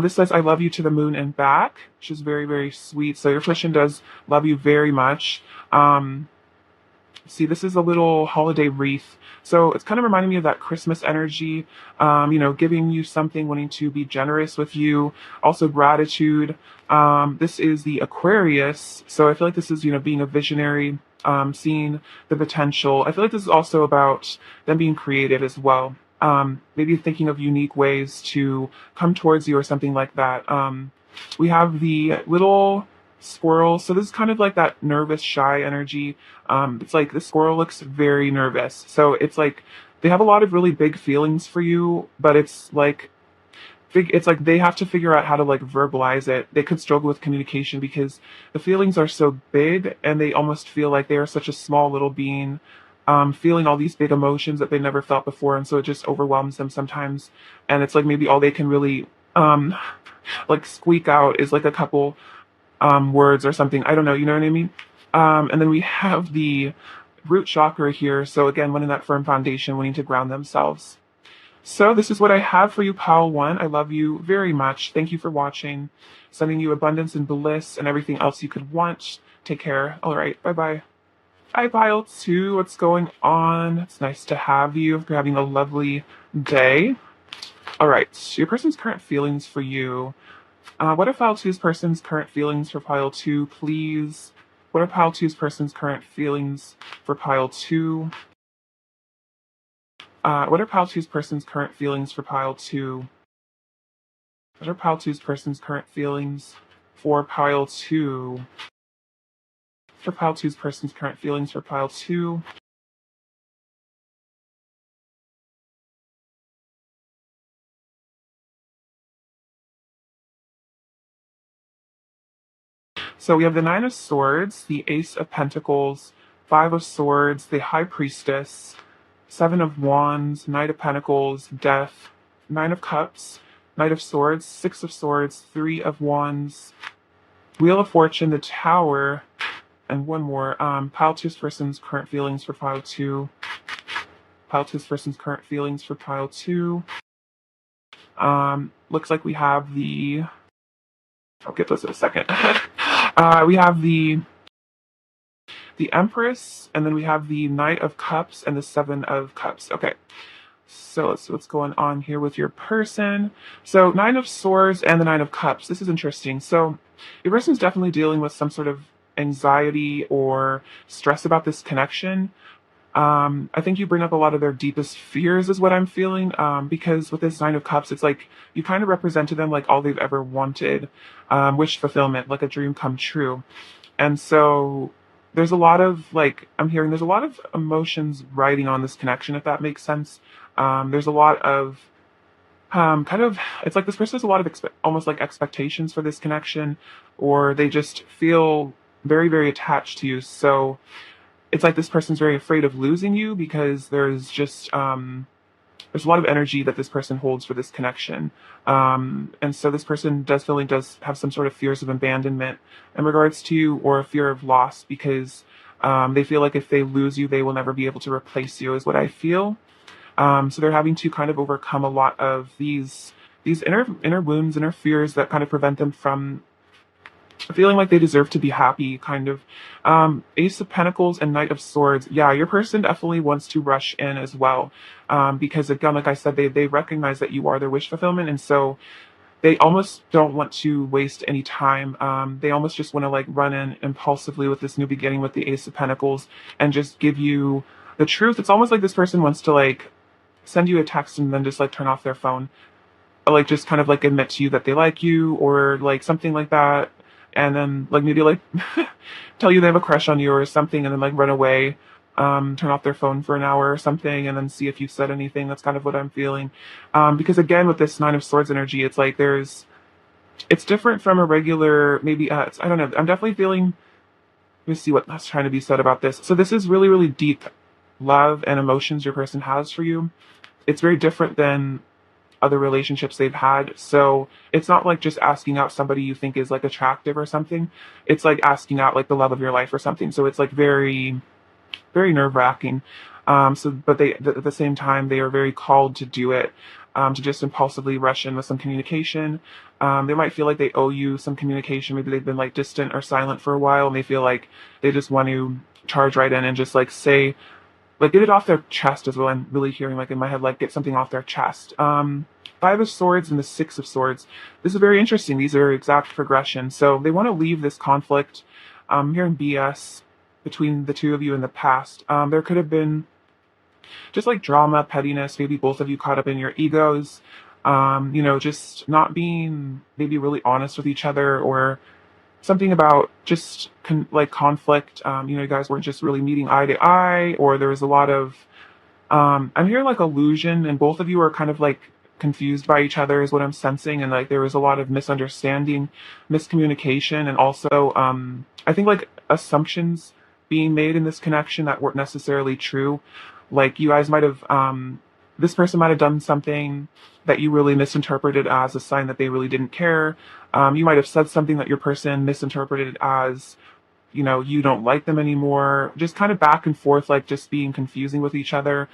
This says, I love you to the moon and back, which is very, very sweet. So your person does love you very much. See, this is a little holiday wreath. So it's kind of reminding me of that Christmas energy, giving you something, wanting to be generous with you, also gratitude. This is the Aquarius. So I feel like this is, being a visionary, seeing the potential. I feel like this is also about them being creative as well. Maybe thinking of unique ways to come towards you or something like that. We have the little squirrel. So this is kind of like that nervous, shy energy. It's like the squirrel looks very nervous. So it's like they have a lot of really big feelings for you, but it's like they have to figure out how to like verbalize it. They could struggle with communication because the feelings are so big and they almost feel like they are such a small little being, feeling all these big emotions that they never felt before. And so it just overwhelms them sometimes. And it's like maybe all they can really like squeak out is like a couple words or something. I don't know, you know what I mean? And then we have the root chakra here. So again, wanting that firm foundation, wanting to ground themselves. So this is what I have for you, Pile 1. I love you very much. Thank you for watching. Sending you abundance and bliss and everything else you could want. Take care. All right. Bye-bye. Hi, Pile 2. What's going on? It's nice to have you. If you're having a lovely day. All right. Your person's current feelings for you. What are Pile 2's person's current feelings for Pile 2, please? What are Pile 2's person's current feelings for Pile 2? What are Pile 2's person's current feelings for Pile 2? What are Pile 2's person's current feelings for Pile 2? For Pile 2's person's current feelings for Pile 2? So we have the Nine of Swords, the Ace of Pentacles, Five of Swords, the High Priestess, Seven of Wands, Knight of Pentacles, Death, Nine of Cups, Knight of Swords, Six of Swords, Three of Wands, Wheel of Fortune, the Tower, and one more. Pile 2's person's current feelings for Pile 2. Pile 2's person's current feelings for Pile 2. Looks like we have the... I'll get this in a second. We have the Empress, and then we have the Knight of Cups and the Seven of Cups. Okay, so let's see what's going on here with your person. So Nine of Swords and the Nine of Cups. This is interesting. So your person's definitely dealing with some sort of anxiety or stress about this connection. I think you bring up a lot of their deepest fears is what I'm feeling, because with this Nine of Cups, it's like you kind of represent to them like all they've ever wanted, wish fulfillment, like a dream come true. And so there's a lot of like I'm hearing there's a lot of emotions riding on this connection, if that makes sense. There's a lot of kind of it's like this person has a lot of almost like expectations for this connection, or they just feel very very attached to you. So it's like this person's very afraid of losing you because there's a lot of energy that this person holds for this connection. And so this person does have some sort of fears of abandonment in regards to you, or a fear of loss, because they feel like if they lose you, they will never be able to replace you, is what I feel. So they're having to kind of overcome a lot of these inner wounds, inner fears that kind of prevent them from feeling like they deserve to be happy, kind of. Ace of Pentacles and Knight of Swords. Yeah, your person definitely wants to rush in as well. Because again, like I said, they recognize that you are their wish fulfillment, and so they almost don't want to waste any time. They almost just want to like run in impulsively with this new beginning with the Ace of Pentacles and just give you the truth. It's almost like this person wants to like send you a text and then just like turn off their phone, like just kind of like admit to you that they like you, or like something like that, and then like maybe like tell you they have a crush on you or something, and then like run away, turn off their phone for an hour or something, and then see if you've said anything. That's kind of what I'm feeling. Because again, with this Nine of Swords energy, it's like it's different from a regular, maybe I don't know, I'm definitely feeling. Let me see what's trying to be said about this. So this is really really deep love and emotions your person has for you. It's very different than other relationships they've had. So it's not like just asking out somebody you think is like attractive or something. It's like asking out like the love of your life or something. So it's like very, very nerve wracking. But at the same time, they are very called to do it, to just impulsively rush in with some communication. They might feel like they owe you some communication. Maybe they've been like distant or silent for a while, and they feel like they just want to charge right in and just like say, like get it off their chest as well. I'm really hearing like in my head, like get something off their chest. Five of Swords and the Six of Swords. This is very interesting. These are exact progression. So they want to leave this conflict, here in BS between the two of you in the past. There could have been just like drama, pettiness, maybe both of you caught up in your egos, just not being maybe really honest with each other, or something about just like conflict. You guys weren't just really meeting eye to eye, or there was a lot of, I'm hearing like illusion, and both of you are kind of like confused by each other, is what I'm sensing, and like there was a lot of misunderstanding, miscommunication, and also, I think like assumptions being made in this connection that weren't necessarily true. Like you guys might have, this person might have done something that you really misinterpreted as a sign that they really didn't care. You might have said something that your person misinterpreted as, you don't like them anymore. Just kind of back and forth, like just being confusing with each other.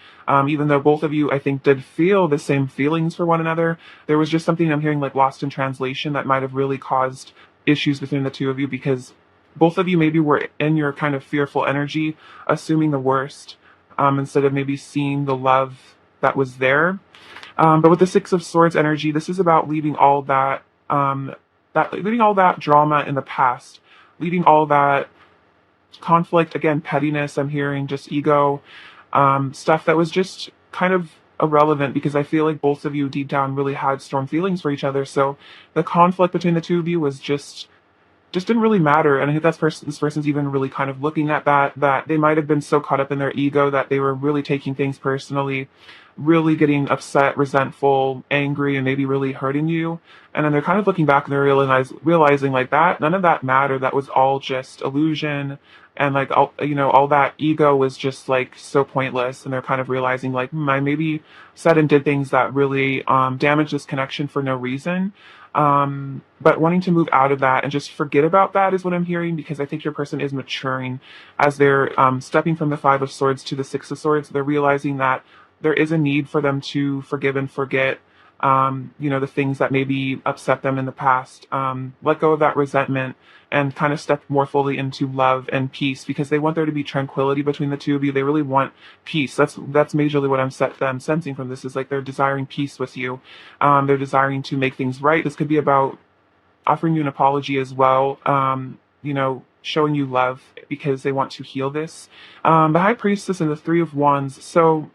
Even though both of you, I think, did feel the same feelings for one another, there was just something I'm hearing like lost in translation that might have really caused issues between the two of you, because both of you maybe were in your kind of fearful energy, assuming the worst, instead of maybe seeing the love that was there. But with the Six of Swords energy, this is about leaving all leaving all that drama in the past, leaving all that conflict, again, pettiness, I'm hearing just ego, stuff that was just kind of irrelevant, because I feel like both of you deep down really had strong feelings for each other. So the conflict between the two of you was just didn't really matter. And I think this person's even really kind of looking at that they might have been so caught up in their ego that they were really taking things personally, really getting upset, resentful, angry, and maybe really hurting you. And then they're kind of looking back and they're realizing like that none of that mattered. That was all just illusion. And like all that ego was just like so pointless. And they're kind of realizing like, I maybe said and did things that really damaged this connection for no reason. But wanting to move out of that and just forget about that is what I'm hearing, because I think your person is maturing as they're stepping from the Five of Swords to the Six of Swords. They're realizing that there is a need for them to forgive and forget, the things that maybe upset them in the past. Let go of that resentment and kind of step more fully into love and peace, because they want there to be tranquility between the two of you. They really want peace. That's majorly what I'm sensing from this, is like they're desiring peace with you. They're desiring to make things right. This could be about offering you an apology as well. Showing you love because they want to heal this. The High Priestess and the Three of Wands. So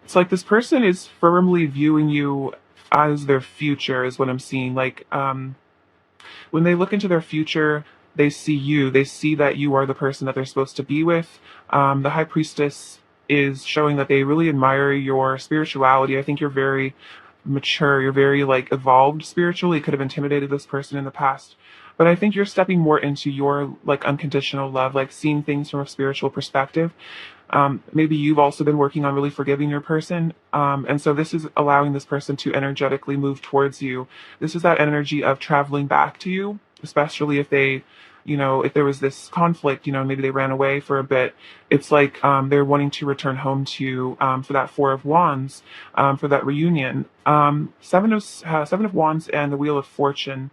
it's like this person is firmly viewing you as their future, is what I'm seeing. Like, when they look into their future, they see you. They see that you are the person that they're supposed to be with. The High Priestess is showing that they really admire your spirituality. I think you're very mature. You're very like evolved spiritually. It could have intimidated this person in the past. But I think you're stepping more into your like unconditional love, like seeing things from a spiritual perspective. Maybe you've also been working on really forgiving your person. And so this is allowing this person to energetically move towards you. This is that energy of traveling back to you, especially if they, if there was this conflict, maybe they ran away for a bit. It's like they're wanting to return home to you for that Four of Wands, for that reunion. Seven of Wands and the Wheel of Fortune.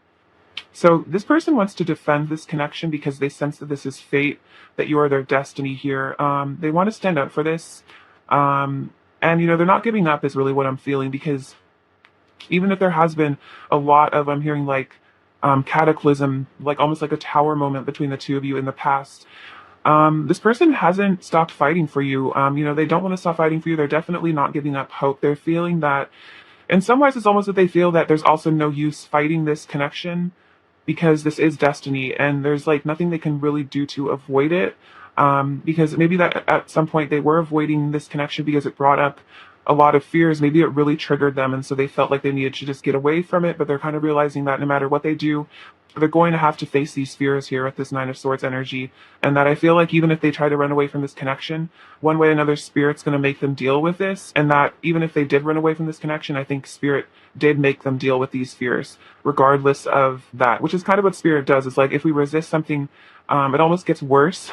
So this person wants to defend this connection because they sense that this is fate, that you are their destiny here. They want to stand up for this. And, they're not giving up is really what I'm feeling, because even if there has been a lot of, I'm hearing like cataclysm, like almost like a tower moment between the two of you in the past, this person hasn't stopped fighting for you. They don't want to stop fighting for you. They're definitely not giving up hope. They're feeling that in some ways it's almost that they feel that there's also no use fighting this connection because this is destiny and there's like nothing they can really do to avoid it. Because maybe that at some point they were avoiding this connection because it brought up a lot of fears. Maybe it really triggered them, and so they felt like they needed to just get away from it. But they're kind of realizing that no matter what they do, they're going to have to face these fears here with this Nine of Swords energy. And that I feel like even if they try to run away from this connection, one way or another, Spirit's going to make them deal with this. And that even if they did run away from this connection, I think Spirit did make them deal with these fears, regardless of that, which is kind of what Spirit does. It's like if we resist something, it almost gets worse.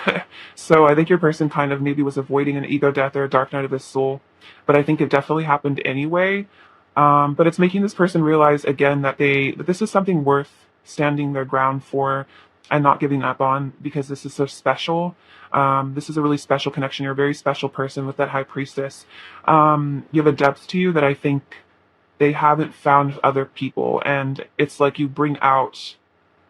So I think your person kind of maybe was avoiding an ego death or a dark night of the soul, but I think it definitely happened anyway. But it's making this person realize again that that this is something worth standing their ground for and not giving up on, because this is so special. This is a really special connection. You're a very special person with that High Priestess. You have a depth to you that I think they haven't found with other people, and it's like you bring out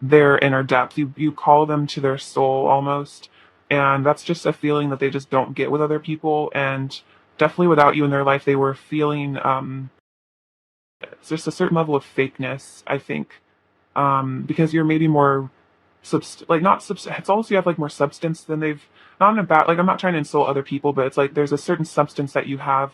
their inner depth. You call them to their soul almost, and that's just a feeling that they just don't get with other people. And definitely without you in their life, they were feeling it's just a certain level of fakeness, I think, because you're maybe more it's almost you have like more substance than they've, not in a bad, like I'm not trying to insult other people, but it's like there's a certain substance that you have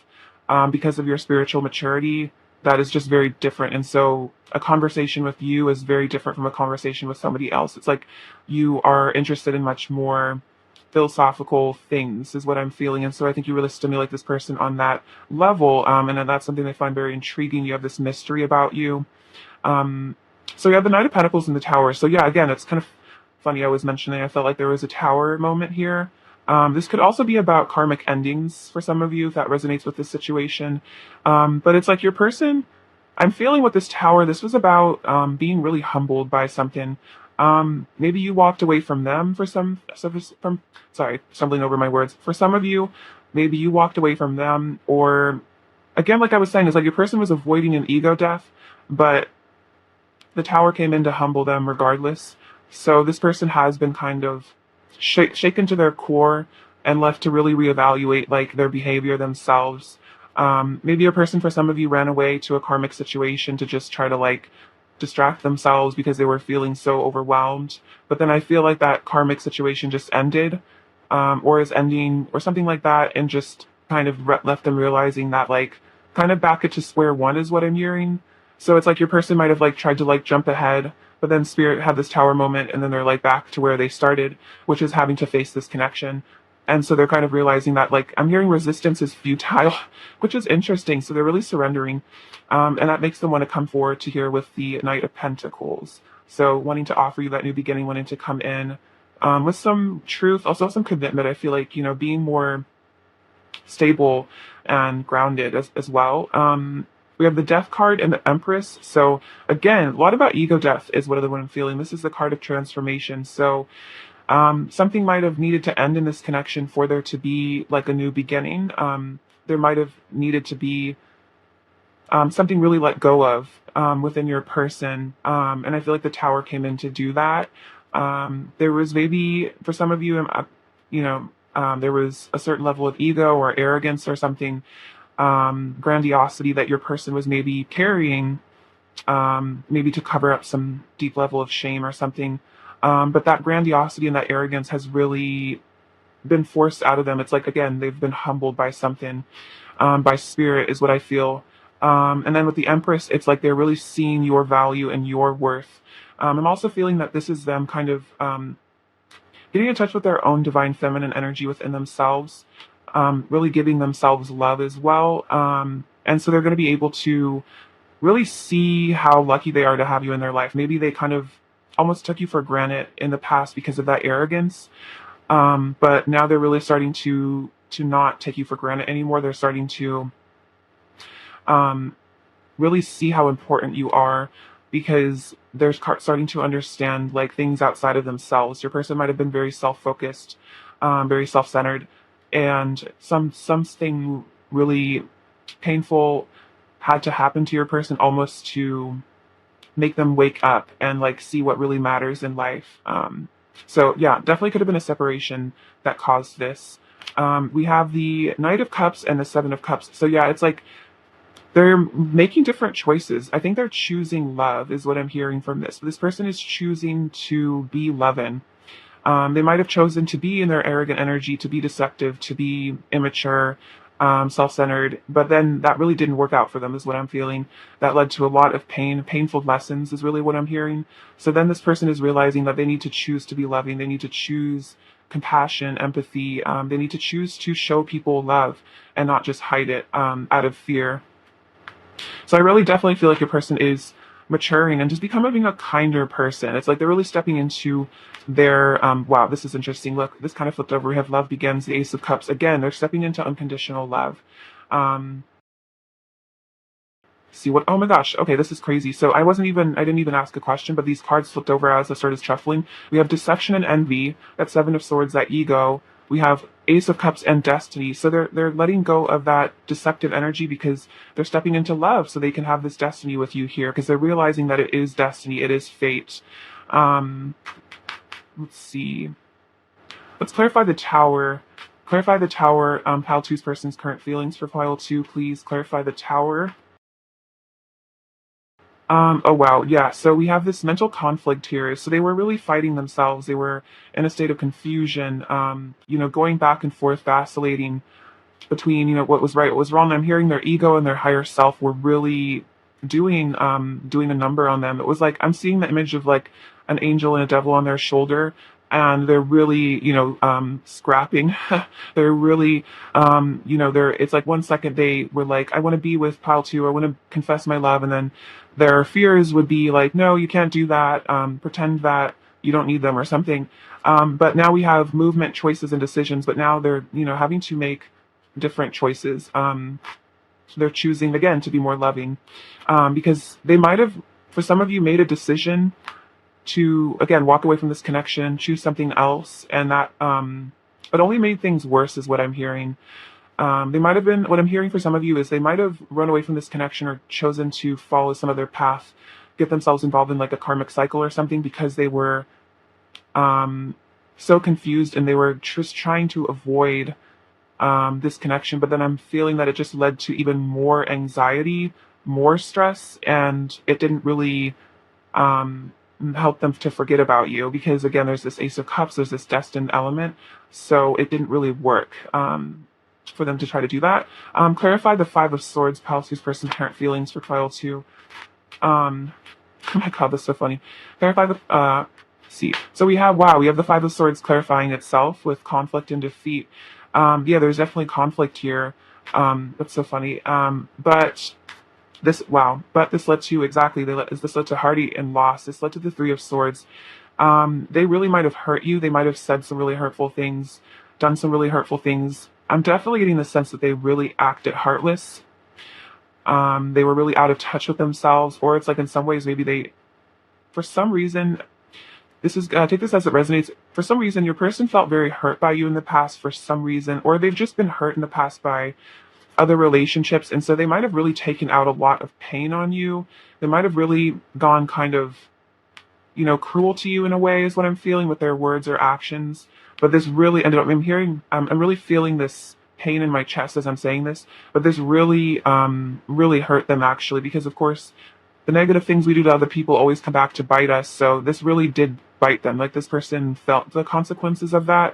because of your spiritual maturity that is just very different. And so a conversation with you is very different from a conversation with somebody else. It's like you are interested in much more philosophical things is what I'm feeling. And so I think you really stimulate this person on that level. And then that's something they find very intriguing. You have this mystery about you. So you have the Knight of Pentacles in the Tower. So yeah, again, it's kind of funny. I was mentioning, I felt like there was a tower moment here. This could also be about karmic endings for some of you, if that resonates with this situation. But it's like your person, I'm feeling with this tower, this was about being really humbled by something. Maybe you walked away from them sorry, stumbling over my words. For some of you, maybe you walked away from them, or again, like I was saying, it's like your person was avoiding an ego death, but the tower came in to humble them regardless. So this person has been kind of shaken to their core and left to really reevaluate like their behavior themselves. Maybe a person for some of you ran away to a karmic situation to just try to like distract themselves because they were feeling so overwhelmed. But then I feel like that karmic situation just ended, or is ending or something like that, and just kind of left them realizing that like kind of back it to square one is what I'm hearing. So it's like your person might have like tried to like jump ahead, but then Spirit had this tower moment and then they're like back to where they started, which is having to face this connection. And so they're kind of realizing that like I'm hearing resistance is futile, which is interesting. So they're really surrendering. And that makes them want to come forward to here with the Knight of Pentacles. So wanting to offer you that new beginning, wanting to come in with some truth, also some commitment. I feel like, being more stable and grounded as well. We have the Death card and the Empress. So again, a lot about ego death is what I'm feeling. This is the card of transformation. So something might have needed to end in this connection for there to be like a new beginning. There might have needed to be something really let go of within your person. And I feel like the Tower came in to do that. There was maybe, for some of you, there was a certain level of ego or arrogance or something, grandiosity that your person was maybe carrying, maybe to cover up some deep level of shame or something. But that grandiosity and that arrogance has really been forced out of them. It's like, again, they've been humbled by something, by spirit, is what I feel. And then with the Empress, it's like they're really seeing your value and your worth. I'm also feeling that this is them kind of getting in touch with their own divine feminine energy within themselves, really giving themselves love as well. And so they're going to be able to really see how lucky they are to have you in their life. Maybe they kind of almost took you for granted in the past because of that arrogance. But now they're really starting to not take you for granted anymore. They're starting to um, really see how important you are because they're starting to understand like things outside of themselves. Your person might have been very self-focused, very self-centered, and something really painful had to happen to your person almost to make them wake up and like see what really matters in life. So yeah, definitely could have been a separation that caused this. We have the Knight of Cups and the Seven of Cups. So yeah, it's like they're making different choices. I think they're choosing love, is what I'm hearing from this. This person is choosing to be loving. They might have chosen to be in their arrogant energy, to be deceptive, to be immature, self-centered, but then that really didn't work out for them, is what I'm feeling. That led to a lot of pain, painful lessons, is really what I'm hearing. So then this person is realizing that they need to choose to be loving. They need to choose compassion, empathy. They need to choose to show people love and not just hide it out of fear. So I really definitely feel like your person is maturing and just becoming a kinder person. It's like they're really stepping into their wow, this is interesting. Look, this kind of flipped over. We have love begins, the Ace of Cups. Again, they're stepping into unconditional love. Um see what, oh my gosh, okay, this is crazy. So I didn't even ask a question, but these cards flipped over as I started shuffling. We have deception and envy, that Seven of Swords, that ego. We have Ace of Cups and destiny. So they're letting go of that deceptive energy because they're stepping into love so they can have this destiny with you here because they're realizing that it is destiny, it is fate. Um let's see. Let's clarify the tower. Clarify the tower, pile two's person's current feelings for pile two, please. Clarify the tower. Oh wow, yeah. So we have this mental conflict here. So they were really fighting themselves. They were in a state of confusion, going back and forth, vacillating between, what was right, what was wrong. I'm hearing their ego and their higher self were really doing a number on them. It was like I'm seeing the image of like an angel and a devil on their shoulder, and they're really, scrapping. They're really, they're. It's like one second they were like, I want to be with pile two, I want to confess my love, and then their fears would be like, no, you can't do that. Pretend that you don't need them or something. But now we have movement, choices, and decisions. But now they're, having to make different choices. They're choosing again to be more loving, because they might have, for some of you, made a decision to again walk away from this connection, choose something else, and that it only made things worse, is what I'm hearing. They might have been, what I'm hearing for some of you is they might have run away from this connection or chosen to follow some other path, get themselves involved in like a karmic cycle or something because they were so confused and they were just trying to avoid this connection. But then I'm feeling that it just led to even more anxiety, more stress, and it didn't really help them to forget about you because again, there's this Ace of Cups, there's this destined element, so it didn't really work. For them to try to do that. Clarify the Five of Swords, Palsy's person's current feelings for trial two. Oh my god, that's so funny. Clarify the see. So we have we have the Five of Swords clarifying itself with conflict and defeat. Yeah, there's definitely conflict here. That's so funny. But this led to this led to heartache and loss. This led to the Three of Swords. They really might have hurt you. They might have said some really hurtful things, done some really hurtful things. I'm definitely getting the sense that they really acted heartless. They were really out of touch with themselves, or it's like in some ways maybe they, for some reason, this is take this as it resonates. For some reason, your person felt very hurt by you in the past. For some reason, or they've just been hurt in the past by other relationships, and so they might have really taken out a lot of pain on you. They might have really gone kind of, cruel to you in a way, is what I'm feeling with their words or actions. But this really ended up, I'm really feeling this pain in my chest as I'm saying this, but this really, really hurt them actually, because of course, the negative things we do to other people always come back to bite us. So this really did bite them. Like this person felt the consequences of that,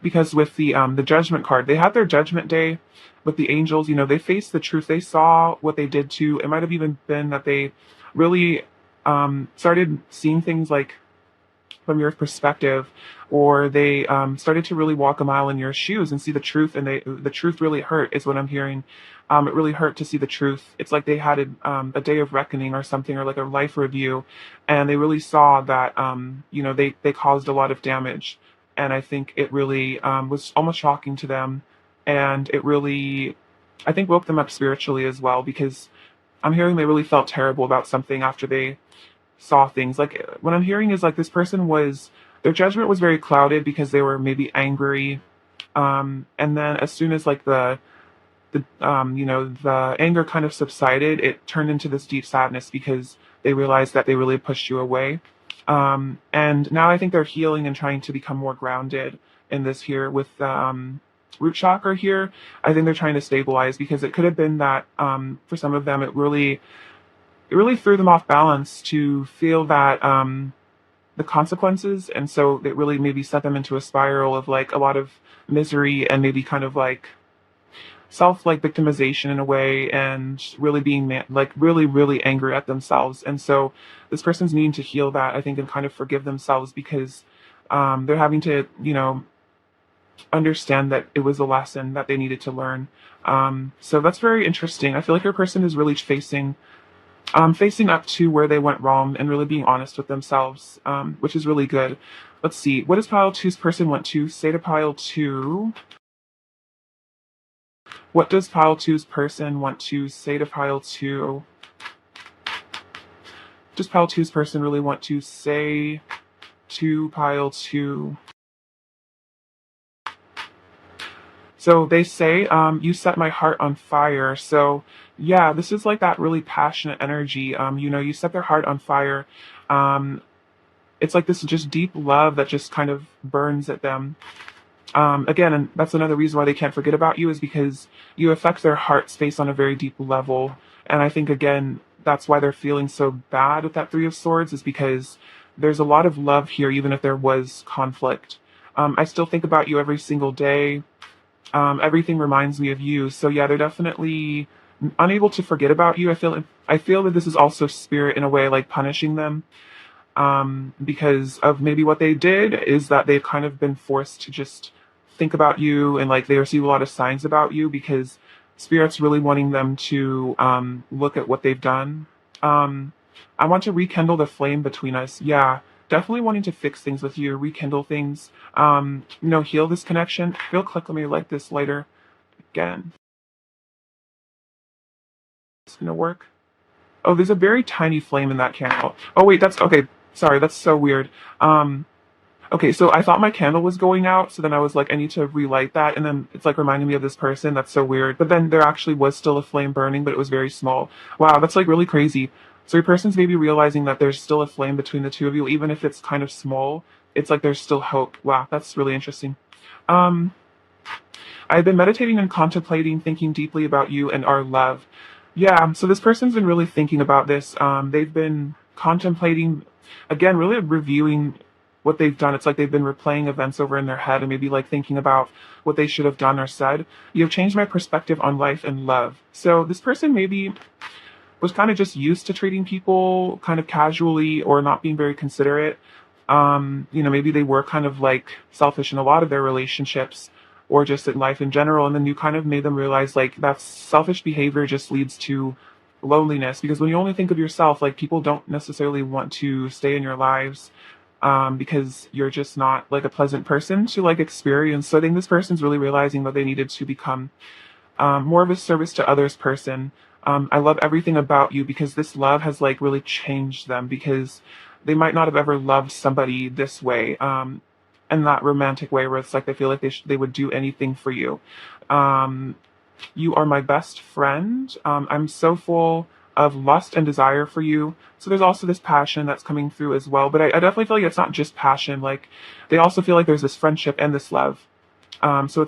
because with the judgment card, they had their judgment day with the angels. You know, they faced the truth. They saw what they did to. It might have even been that they really started seeing things like from your perspective, or they started to really walk a mile in your shoes and see the truth. And the truth really hurt, is what I'm hearing. It really hurt to see the truth. It's like they had a day of reckoning or something, or like a life review, and they really saw that you know, they caused a lot of damage. And I think it really was almost shocking to them, and it really, I think, woke them up spiritually as well, because I'm hearing they really felt terrible about something after they saw things. Like what I'm hearing is like this person was, their judgment was very clouded because they were maybe angry, and then as soon as like the you know, the anger kind of subsided, it turned into this deep sadness because they realized that they really pushed you away. And now I think they're healing and trying to become more grounded in this here with root chakra here. I think they're trying to stabilize, because it could have been that for some of them it really threw them off balance to feel that the consequences, and so it really maybe set them into a spiral of like a lot of misery, and maybe kind of like self like victimization in a way, and really being like really angry at themselves. And so this person's needing to heal that, I think, and kind of forgive themselves, because they're having to, you know, understand that it was a lesson that they needed to learn. So that's very interesting. I feel like your person is really facing up to where they went wrong and really being honest with themselves, which is really good. Let's see, what does pile two's person want to say to pile two? What does pile two's person want to say to pile two? Does pile two's person really want to say to pile two? So they say, you set my heart on fire. So yeah, this is like that really passionate energy. You know, you set their heart on fire. Um, it's like this just deep love that just kind of burns at them. Again, and that's another reason why they can't forget about you, is because you affect their heart space on a very deep level. And I think, again, that's why they're feeling so bad with that Three of Swords, is because there's a lot of love here, even if there was conflict. I still think about you every single day. Everything reminds me of you. So yeah, they're definitely unable to forget about you. I feel that this is also spirit in a way, like punishing them, because of maybe what they did, is that they've kind of been forced to just think about you, and like they receive a lot of signs about you, because spirit's really wanting them to look at what they've done. Um, I want to rekindle the flame between us. Yeah, definitely wanting to fix things with you, rekindle things, you know, heal this connection. Real quick, let me light this lighter again. It's gonna work. Oh, there's a very tiny flame in that candle. Oh wait, that's okay. Sorry, that's so weird. Um, Okay, so I thought my candle was going out, so then I was like, I need to relight that, and then it's like reminding me of this person. That's so weird. But then there actually was still a flame burning, but it was very small. Wow, that's like really crazy. So your person's maybe realizing that there's still a flame between the two of you, even if it's kind of small. It's like there's still hope. Wow, that's really interesting. Um, I've been meditating and contemplating, thinking deeply about you and our love. Yeah, so this person's been really thinking about this. They've been contemplating, again, really reviewing what they've done. It's like they've been replaying events over in their head, and maybe like thinking about what they should have done or said. You have changed my perspective on life and love. So this person maybe was kind of just used to treating people kind of casually, or not being very considerate. You know, maybe they were kind of like selfish in a lot of their relationships, or just in life in general. And then you kind of made them realize like that selfish behavior just leads to loneliness, because when you only think of yourself, like people don't necessarily want to stay in your lives, because you're just not like a pleasant person to like experience. So I think this person's really realizing that they needed to become more of a service to others person. I love everything about you, because this love has like really changed them, because they might not have ever loved somebody this way, in that romantic way where it's like they feel like they would do anything for you. Um, you are my best friend. I'm so full of lust and desire for you. So there's also this passion that's coming through as well. But I definitely feel like it's not just passion. Like they also feel like there's this friendship and this love. So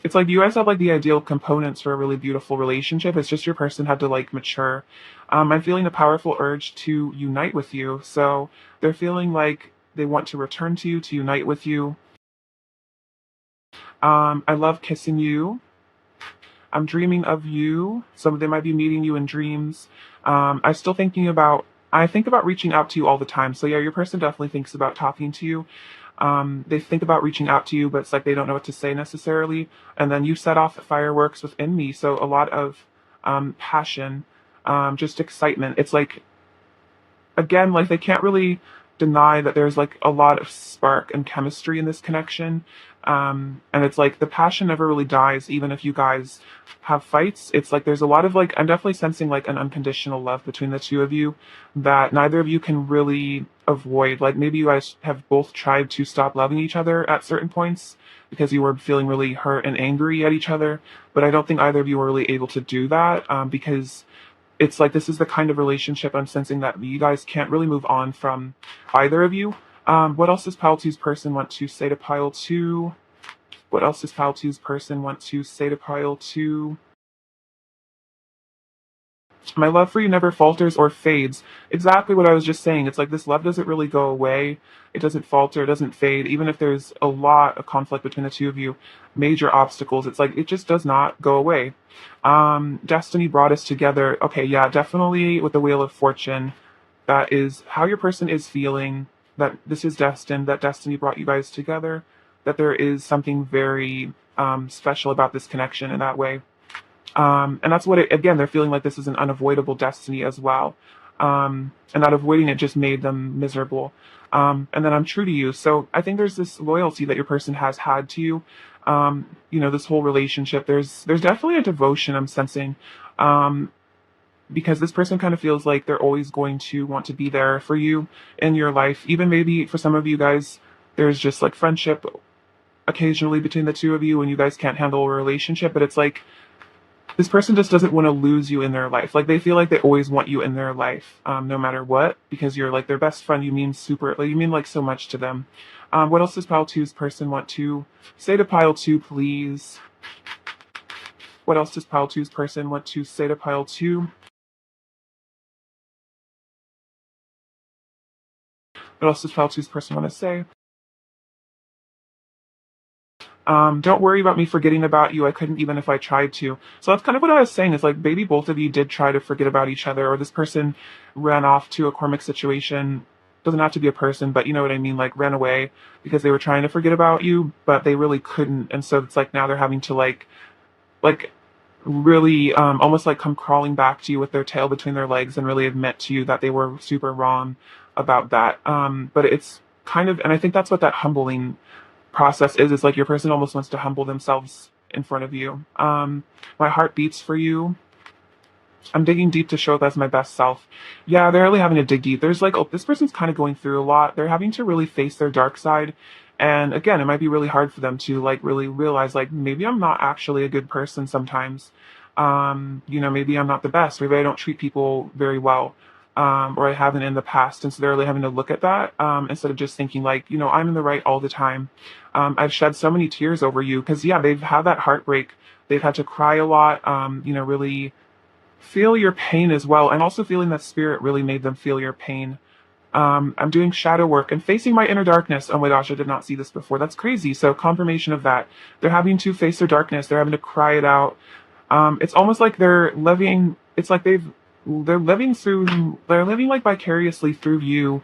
It's like you guys have like the ideal components for a really beautiful relationship. It's just your person had to like mature. I'm feeling a powerful urge to unite with you. So they're feeling like they want to return to you, to unite with you. I love kissing you. I'm dreaming of you. Some of them might be meeting you in dreams. I think about reaching out to you all the time. So yeah, your person definitely thinks about talking to you. They think about reaching out to you, but it's like they don't know what to say necessarily. And then you set off fireworks within me. So a lot of passion, just excitement. It's like again, like they can't really deny that there's like a lot of spark and chemistry in this connection. And it's like the passion never really dies, even if you guys have fights. It's like there's a lot of like, I'm definitely sensing like an unconditional love between the two of you that neither of you can really avoid. Like maybe you guys have both tried to stop loving each other at certain points because you were feeling really hurt and angry at each other. But I don't think either of you were really able to do that because it's like this is the kind of relationship I'm sensing that you guys can't really move on from either of you. What else does Pile Two's person want to say to Pile Two? What else does Pile Two's person want to say to Pile Two? My love for you never falters or fades. Exactly what I was just saying. It's like this love doesn't really go away. It doesn't falter. It doesn't fade. Even if there's a lot of conflict between the two of you, major obstacles, it's like it just does not go away. Destiny brought us together. Okay, yeah, definitely with the Wheel of Fortune. That is how your person is feeling. That this is destined. That destiny brought you guys together. That there is something very special about this connection in that way. And that's what again, they're feeling like this is an unavoidable destiny as well. And not avoiding it just made them miserable. And then I'm true to you. So I think there's this loyalty that your person has had to you. This whole relationship, there's definitely a devotion I'm sensing. Um, because this person kind of feels like they're always going to want to be there for you in your life. Even maybe for some of you guys, there's just like friendship occasionally between the two of you and you guys can't handle a relationship, but it's like this person just doesn't want to lose you in their life. Like they feel like they always want you in their life, no matter what, because you're like their best friend. You mean you mean like so much to them. What else does Pile Two's person want to say to Pile Two, please? What else does Pile Two's person want to say to Pile Two? What else does Pile Two's person want to say? Don't worry about me forgetting about you. I couldn't even if I tried to. So that's kind of what I was saying is like maybe both of you did try to forget about each other, or this person ran off to a karmic situation. Doesn't have to be a person, but you know what I mean, like ran away because they were trying to forget about you, but they really couldn't. And so it's like now they're having to like really almost like come crawling back to you with their tail between their legs and really admit to you that they were super wrong about that. But it's kind of, and I think that's what that humbling process is. It's like your person almost wants to humble themselves in front of you. My heart beats for you. I'm digging deep to show up as my best self. Yeah, they're really having to dig deep. There's like, oh, this person's kind of going through a lot. They're having to really face their dark side. And again, it might be really hard for them to like really realize like maybe I'm not actually a good person sometimes. Maybe I'm not the best. Maybe I don't treat people very well. Or I haven't in the past. And so they're really having to look at that instead of just thinking like, I'm in the right all the time. I've shed so many tears over you because, yeah, they've had that heartbreak. They've had to cry a lot, really feel your pain as well. And also feeling that spirit really made them feel your pain. I'm doing shadow work and facing my inner darkness. Oh my gosh, I did not see this before. That's crazy. So confirmation of that. They're having to face their darkness. They're having to cry it out. It's almost like they're living. It's like they're living like vicariously through you.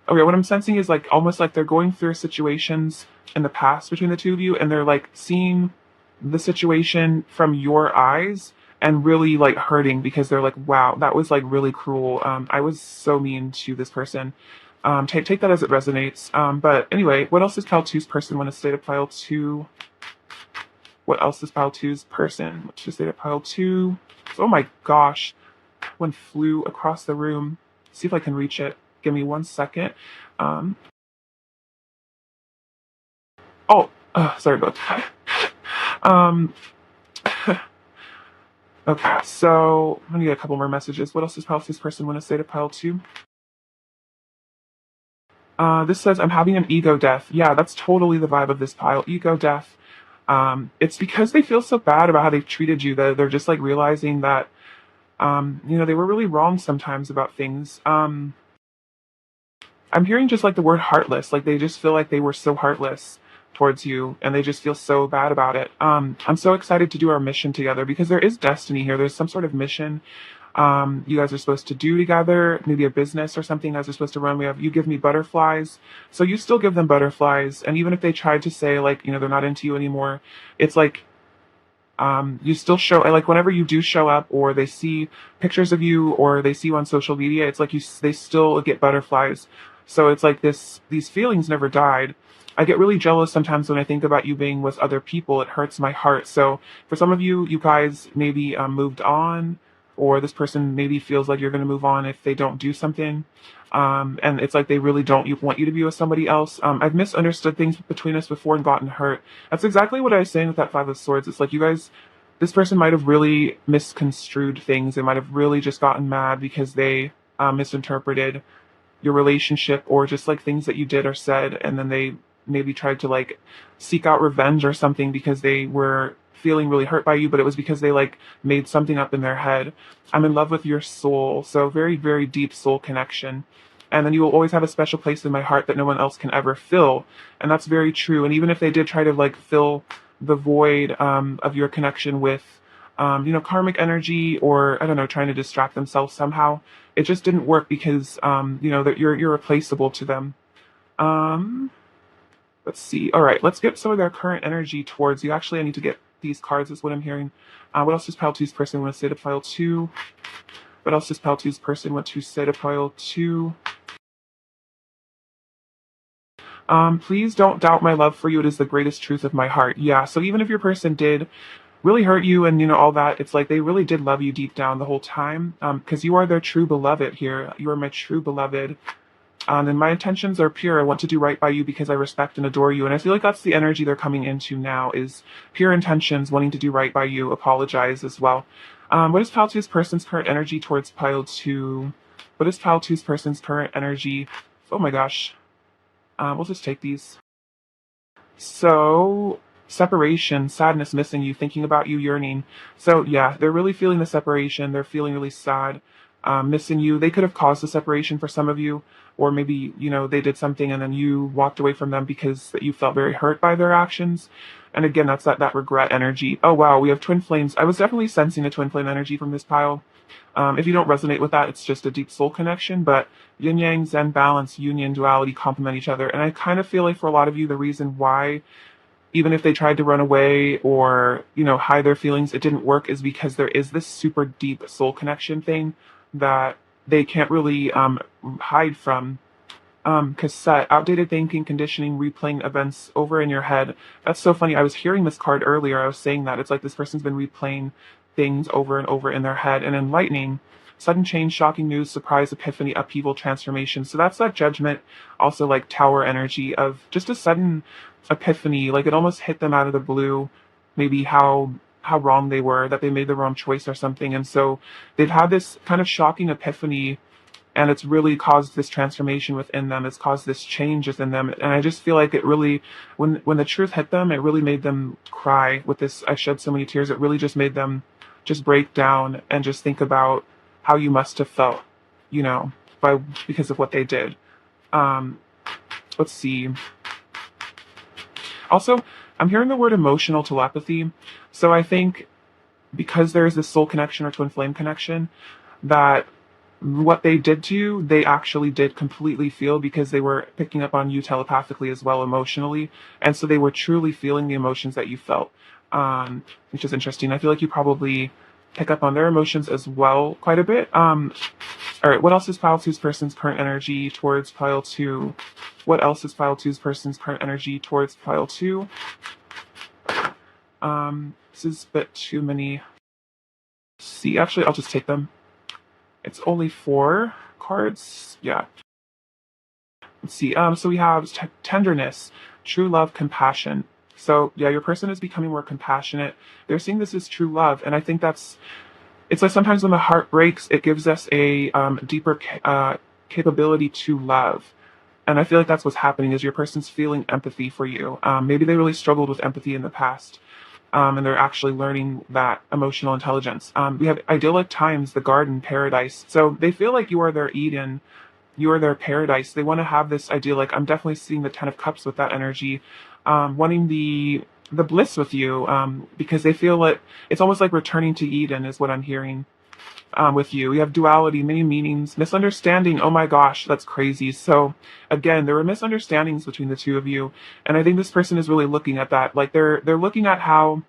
Okay, what I'm sensing is like almost like they're going through situations in the past between the two of you, and they're like seeing the situation from your eyes and really like hurting because they're like, wow, that was like really cruel. I was so mean to this person. Take that as it resonates. But anyway, what else does Pile Two's person want to say to Pile Two? What else does Pile Two's person want to say to Pile Two? Oh my gosh, one flew across the room. See if I can reach it. Give me 1 second. Um, sorry about that. Um, okay, so I'm gonna get a couple more messages. What else does Pile Two's person want to say to Pile Two? This says, I'm having an ego death. Yeah, that's totally the vibe of this pile. Ego death. It's because they feel so bad about how they've treated you that they're just like realizing that, they were really wrong sometimes about things. I'm hearing just like the word heartless, like they just feel like they were so heartless towards you and they just feel so bad about it. I'm so excited to do our mission together because there is destiny here. There's some sort of mission you guys are supposed to do together, maybe a business or something you guys are supposed to run. You give me butterflies, so you still give them butterflies. And even if they tried to say like, they're not into you anymore, it's like, you still show, like whenever you do show up or they see pictures of you or they see you on social media, it's like they still get butterflies. So it's like these feelings never died. I get really jealous sometimes when I think about you being with other people. It hurts my heart. So for some of you, you guys maybe moved on, or this person maybe feels like you're going to move on if they don't do something. And it's like they really don't want you to be with somebody else. I've misunderstood things between us before and gotten hurt. That's exactly what I was saying with that Five of Swords. It's like you guys, this person might have really misconstrued things. They might have really just gotten mad because they misinterpreted your relationship or just like things that you did or said, and then they maybe tried to like seek out revenge or something because they were feeling really hurt by you, but it was because they like made something up in their head. I'm in love with your soul, so very, very deep soul connection. And then you will always have a special place in my heart that no one else can ever fill. And that's very true. And even if they did try to like fill the void of your connection with karmic energy, or I don't know, trying to distract themselves somehow, it just didn't work because that you're irreplaceable to them. Um, let's see. All right, let's get some of their current energy towards you. Actually, I need to get these cards. Is what I'm hearing. What else does pile two's person want to say to pile two? What else does pile two's person want to say to pile two? Please don't doubt my love for you. It is the greatest truth of my heart. Yeah. So even if your person did really hurt you and all that, it's like they really did love you deep down the whole time, because you are their true beloved here. You are my true beloved, and my intentions are pure. I want to do right by you because I respect and adore you, and I feel like that's the energy they're coming into now, is pure intentions, wanting to do right by you, apologize as well. What is pile two's person's current energy towards pile two? What is pile two's person's current energy? Oh my gosh. We'll just take these. So, separation, sadness, missing you, thinking about you, yearning. So, yeah, they're really feeling the separation. They're feeling really sad, missing you. They could have caused the separation for some of you, or maybe, they did something and then you walked away from them because you felt very hurt by their actions. And again, that's that regret energy. Oh, wow, we have twin flames. I was definitely sensing a twin flame energy from this pile. If you don't resonate with that, it's just a deep soul connection, but yin yang, zen, balance, union, duality complement each other. And I kind of feel like for a lot of you, the reason why, even if they tried to run away or, hide their feelings, it didn't work, is because there is this super deep soul connection thing that they can't really hide from. Cassette, outdated thinking, conditioning, replaying events over in your head. That's so funny. I was hearing this card earlier. I was saying that it's like this person's been replaying things over and over in their head. And enlightening, sudden change, shocking news, surprise, epiphany, upheaval, transformation. So that's that judgment, also like tower energy of just a sudden epiphany. Like it almost hit them out of the blue, maybe how wrong they were, that they made the wrong choice or something. And so they've had this kind of shocking epiphany, and it's really caused this transformation within them. It's caused this change within them. And I just feel like it really, when the truth hit them, it really made them cry with this. I shed so many tears. It really just made them just break down and just think about how you must have felt, because of what they did. Um, let's see. Also, I'm hearing the word emotional telepathy. So I think because there is this soul connection or twin flame connection, that what they did to you, they actually did completely feel, because they were picking up on you telepathically as well, emotionally. And so they were truly feeling the emotions that you felt, which is interesting. I feel like you probably pick up on their emotions as well quite a bit. All right, what else is pile two's person's current energy towards pile two? What else is pile two's person's current energy towards pile two? This is a bit too many. See, actually, I'll just take them. It's only 4 cards. Yeah. Let's see. So we have tenderness, true love, compassion. So yeah, your person is becoming more compassionate. They're seeing this as true love, and I think it's like sometimes when the heart breaks, it gives us a deeper capability to love. And I feel like that's what's happening is your person's feeling empathy for you. Maybe they really struggled with empathy in the past. And they're actually learning that emotional intelligence. We have idyllic times, the garden, paradise. So they feel like you are their Eden, you are their paradise. They want to have this idea. Like I'm definitely seeing the Ten of Cups with that energy, wanting the bliss with you, because they feel like it's almost like returning to Eden is what I'm hearing with you. We have duality, many meanings, misunderstanding. Oh my gosh, that's crazy. So again, there were misunderstandings between the two of you, and I think this person is really looking at that. Like they're looking at how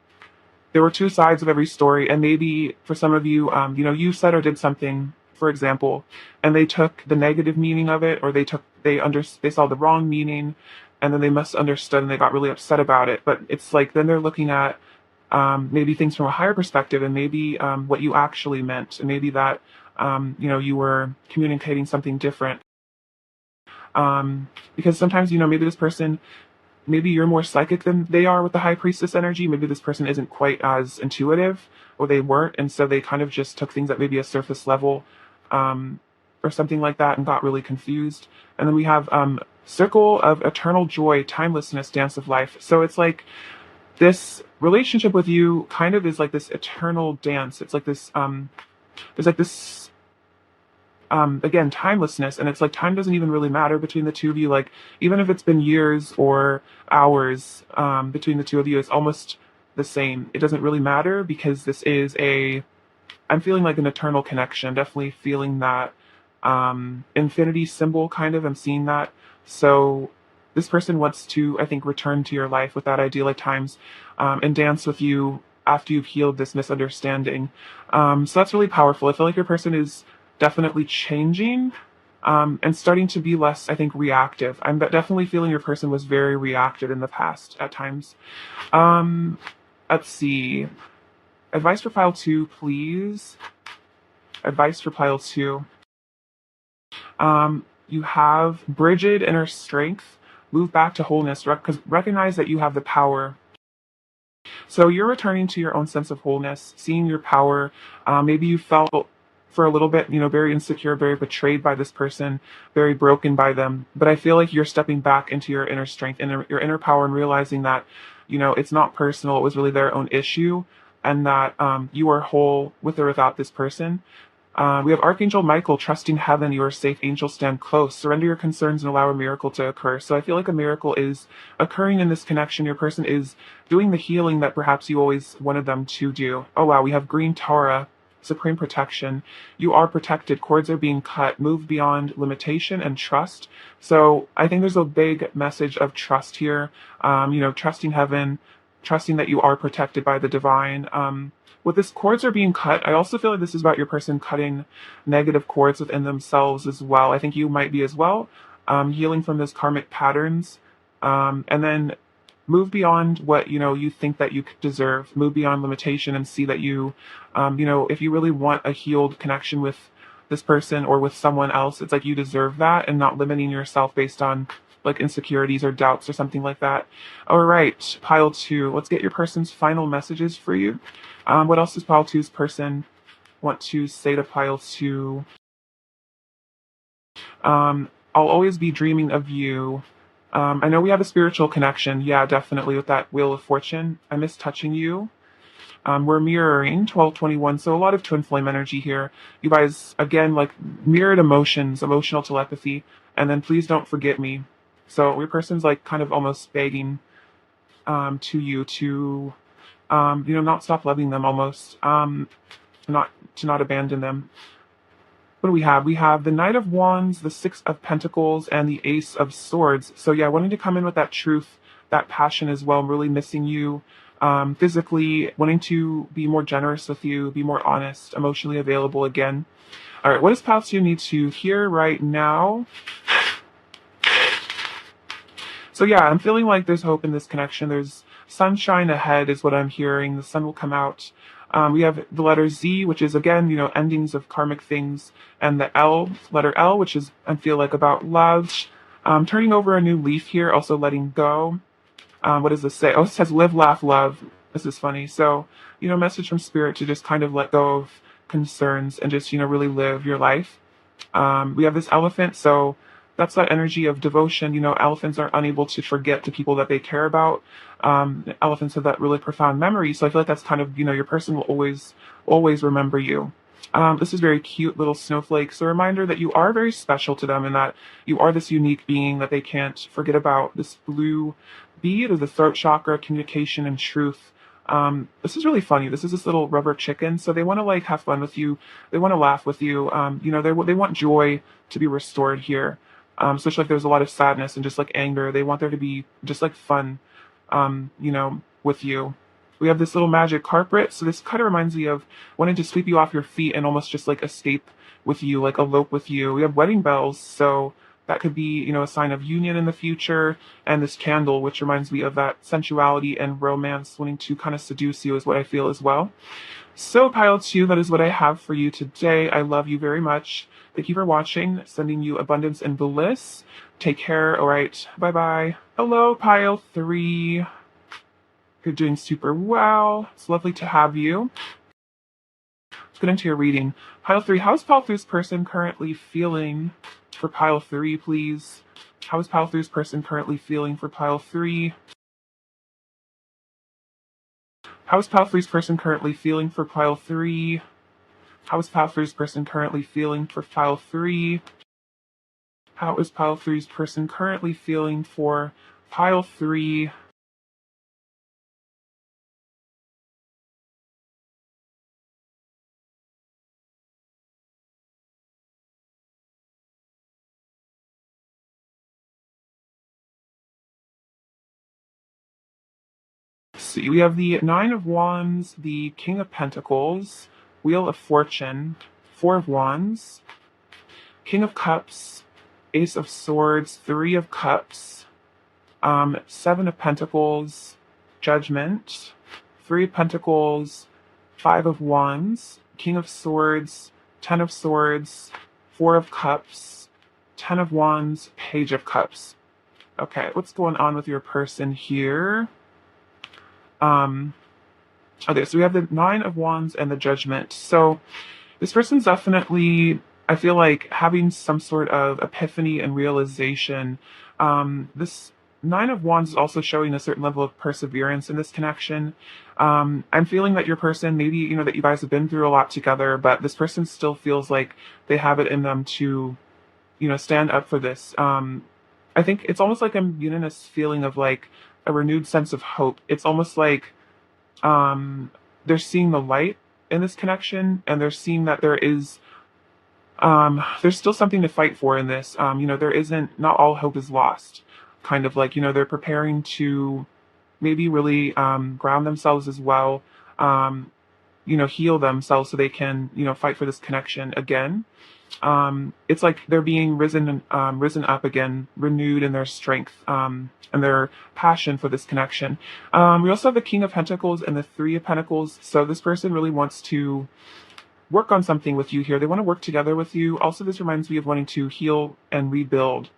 there were two sides of every story, and maybe for some of you, you said or did something, for example, and they took the negative meaning of it, or they saw the wrong meaning, and then they misunderstood and they got really upset about it. But it's like then they're looking at maybe things from a higher perspective, and maybe what you actually meant, and maybe that you were communicating something different. Because sometimes maybe this person, maybe you're more psychic than they are with the high priestess energy. Maybe this person isn't quite as intuitive, or they weren't, and so they kind of just took things at maybe a surface level, um, or something like that, and got really confused. And then we have circle of eternal joy, timelessness, dance of life. So it's like this relationship with you kind of is like this eternal dance. It's like this there's like this again, timelessness, and it's like time doesn't even really matter between the two of you. Like even if it's been years or hours between the two of you, it's almost the same. It doesn't really matter because this is a I'm feeling like an eternal connection. Definitely feeling that infinity symbol kind of. I'm seeing that. So this person wants to, I think, return to your life with that idea at times, and dance with you after you've healed this misunderstanding. So that's really powerful. I feel like your person is definitely changing, and starting to be less, I think, reactive. I'm definitely feeling your person was very reactive in the past at times. Um, let's see. Advice for pile two, please. Advice for pile two. You have Bridget inner strength. Move back to wholeness. Because recognize that you have the power. So you're returning to your own sense of wholeness, seeing your power. Maybe you felt for a little bit, very insecure, very betrayed by this person, very broken by them. But I feel like you're stepping back into your inner strength and your inner power, and realizing that, it's not personal. It was really their own issue, and that you are whole with or without this person. We have Archangel Michael, trusting heaven, you are safe, angels stand close. Surrender your concerns and allow a miracle to occur. So I feel like a miracle is occurring in this connection. Your person is doing the healing that perhaps you always wanted them to do. Oh wow, we have Green Tara, supreme protection. You are protected, cords are being cut, move beyond limitation and trust. So I think there's a big message of trust here. Trusting heaven, trusting that you are protected by the divine. With this cords are being cut, I also feel like this is about your person cutting negative cords within themselves as well. I think you might be as well, healing from those karmic patterns, and then move beyond what you think that you deserve. Move beyond limitation and see that if you really want a healed connection with this person or with someone else, it's like you deserve that, and not limiting yourself based on like insecurities or doubts or something like that. All right, pile two. Let's get your person's final messages for you. What else does pile two's person want to say to pile two? I'll always be dreaming of you. I know we have a spiritual connection. Yeah, definitely with that Wheel of Fortune. I miss touching you. We're mirroring 1221, so a lot of twin flame energy here. You guys, again, like mirrored emotions, emotional telepathy, and then please don't forget me. So your person's like kind of almost begging to you to not stop loving them, almost not abandon them. What do we have? We have the Knight of Wands, the Six of Pentacles, and the Ace of Swords. So yeah, wanting to come in with that truth, that passion as well. I'm really missing you physically, wanting to be more generous with you, be more honest, emotionally available again. All right, what does pile two need to hear right now? So yeah, I'm feeling like there's hope in this connection. There's sunshine ahead is what I'm hearing. The sun will come out. We have the letter Z, which is again, endings of karmic things, and the letter L, which is, I feel like, about love. Turning over a new leaf here, also letting go. What does this say? Oh, it says live, laugh, love. This is funny. So, message from spirit to just kind of let go of concerns and just, really live your life. We have this elephant, so that's that energy of devotion. Elephants are unable to forget the people that they care about. Elephants have that really profound memory. So I feel like that's kind of, your person will always remember you. This is very cute little snowflakes. A reminder that you are very special to them and that you are this unique being that they can't forget about. This blue bead of the throat chakra, communication and truth. This is really funny. This is this little rubber chicken. So they want to like have fun with you. They want to laugh with you. They want joy to be restored here. Especially if there's a lot of sadness and just like anger. They want there to be just like fun, with you. We have this little magic carpet. So this kind of reminds me of wanting to sweep you off your feet and almost just like escape with you, like elope with you. We have wedding bells. So that could be, a sign of union in the future. And this candle, which reminds me of that sensuality and romance wanting to kind of seduce you is what I feel as well. So pile 2, that is what I have for you today. I love you very much. Thank you for watching. Sending you abundance and bliss. Take care. All right. Bye-bye. Hello, pile 3. You're doing super well. It's lovely to have you. Let's get into your reading. Pile 3, how's pile 3's person currently feeling for pile 3, please? How is pile 3's person currently feeling for pile 3? How is pile 3's person currently feeling for pile 3? How is pile 3's person currently feeling for pile 3? How is pile 3's person currently feeling for pile 3? See, we have the Nine of Wands, the King of Pentacles, Wheel of Fortune, Four of Wands, King of Cups, Ace of Swords, Three of Cups, Seven of Pentacles, Judgment, Three of Pentacles, Five of Wands, King of Swords, Ten of Swords, Four of Cups, Ten of Wands, Page of Cups. Okay, what's going on with your person here? Okay, so we have the Nine of Wands and the Judgment. So this person's definitely, I feel like, having some sort of epiphany and realization. This Nine of Wands is also showing a certain level of perseverance in this connection. I'm feeling that your person, maybe, that you guys have been through a lot together, but this person still feels like they have it in them to, stand up for this. I think it's almost like I'm getting this feeling of like a renewed sense of hope. It's almost like they're seeing the light in this connection, and they're seeing that there's still something to fight for in this. There isn't, not all hope is lost. Kind of like, they're preparing to maybe really ground themselves as well, heal themselves so they can, fight for this connection again. It's like they're being risen up again, renewed in their strength, and their passion for this connection. We also have the King of Pentacles and the Three of Pentacles. So this person really wants to work on something with you here. They want to work together with you. Also, this reminds me of wanting to heal and rebuild.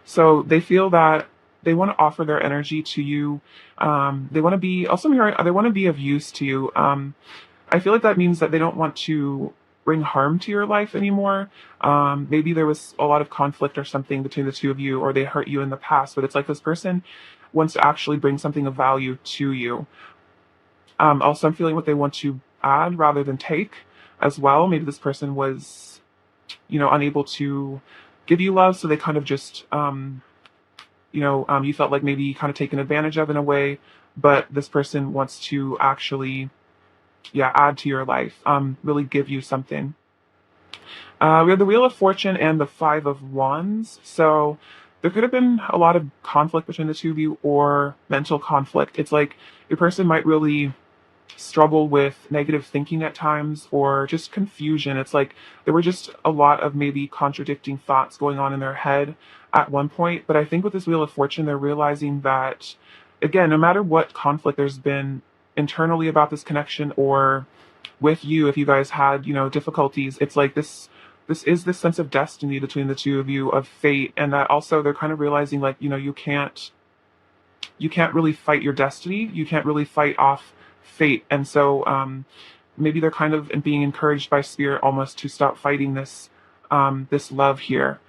So they feel that they want to offer their energy to you. They want to be, also I'm hearing, they want to be of use to you. I feel like that means that they don't want to bring harm to your life anymore. Maybe there was a lot of conflict or something between the two of you, or they hurt you in the past, but it's like this person wants to actually bring something of value to you. Also, I'm feeling what they want to add rather than take as well. Maybe this person was, unable to give you love, so they kind of just, you felt like maybe kind of taken advantage of in a way, but this person wants to actually, add to your life, really give you something. We have the Wheel of Fortune and the Five of Wands. So there could have been a lot of conflict between the two of you, or mental conflict. It's like your person might really struggle with negative thinking at times, or just confusion. It's like there were just a lot of maybe contradicting thoughts going on in their head at one point. But I think with this Wheel of Fortune, they're realizing that, again, no matter what conflict there's been internally about this connection, or with you, if you guys had, difficulties, it's like this is this sense of destiny between the two of you, of fate. And that also they're kind of realizing, like, you can't really fight your destiny. You can't really fight off fate. And so maybe they're kind of being encouraged by spirit almost to stop fighting this love here.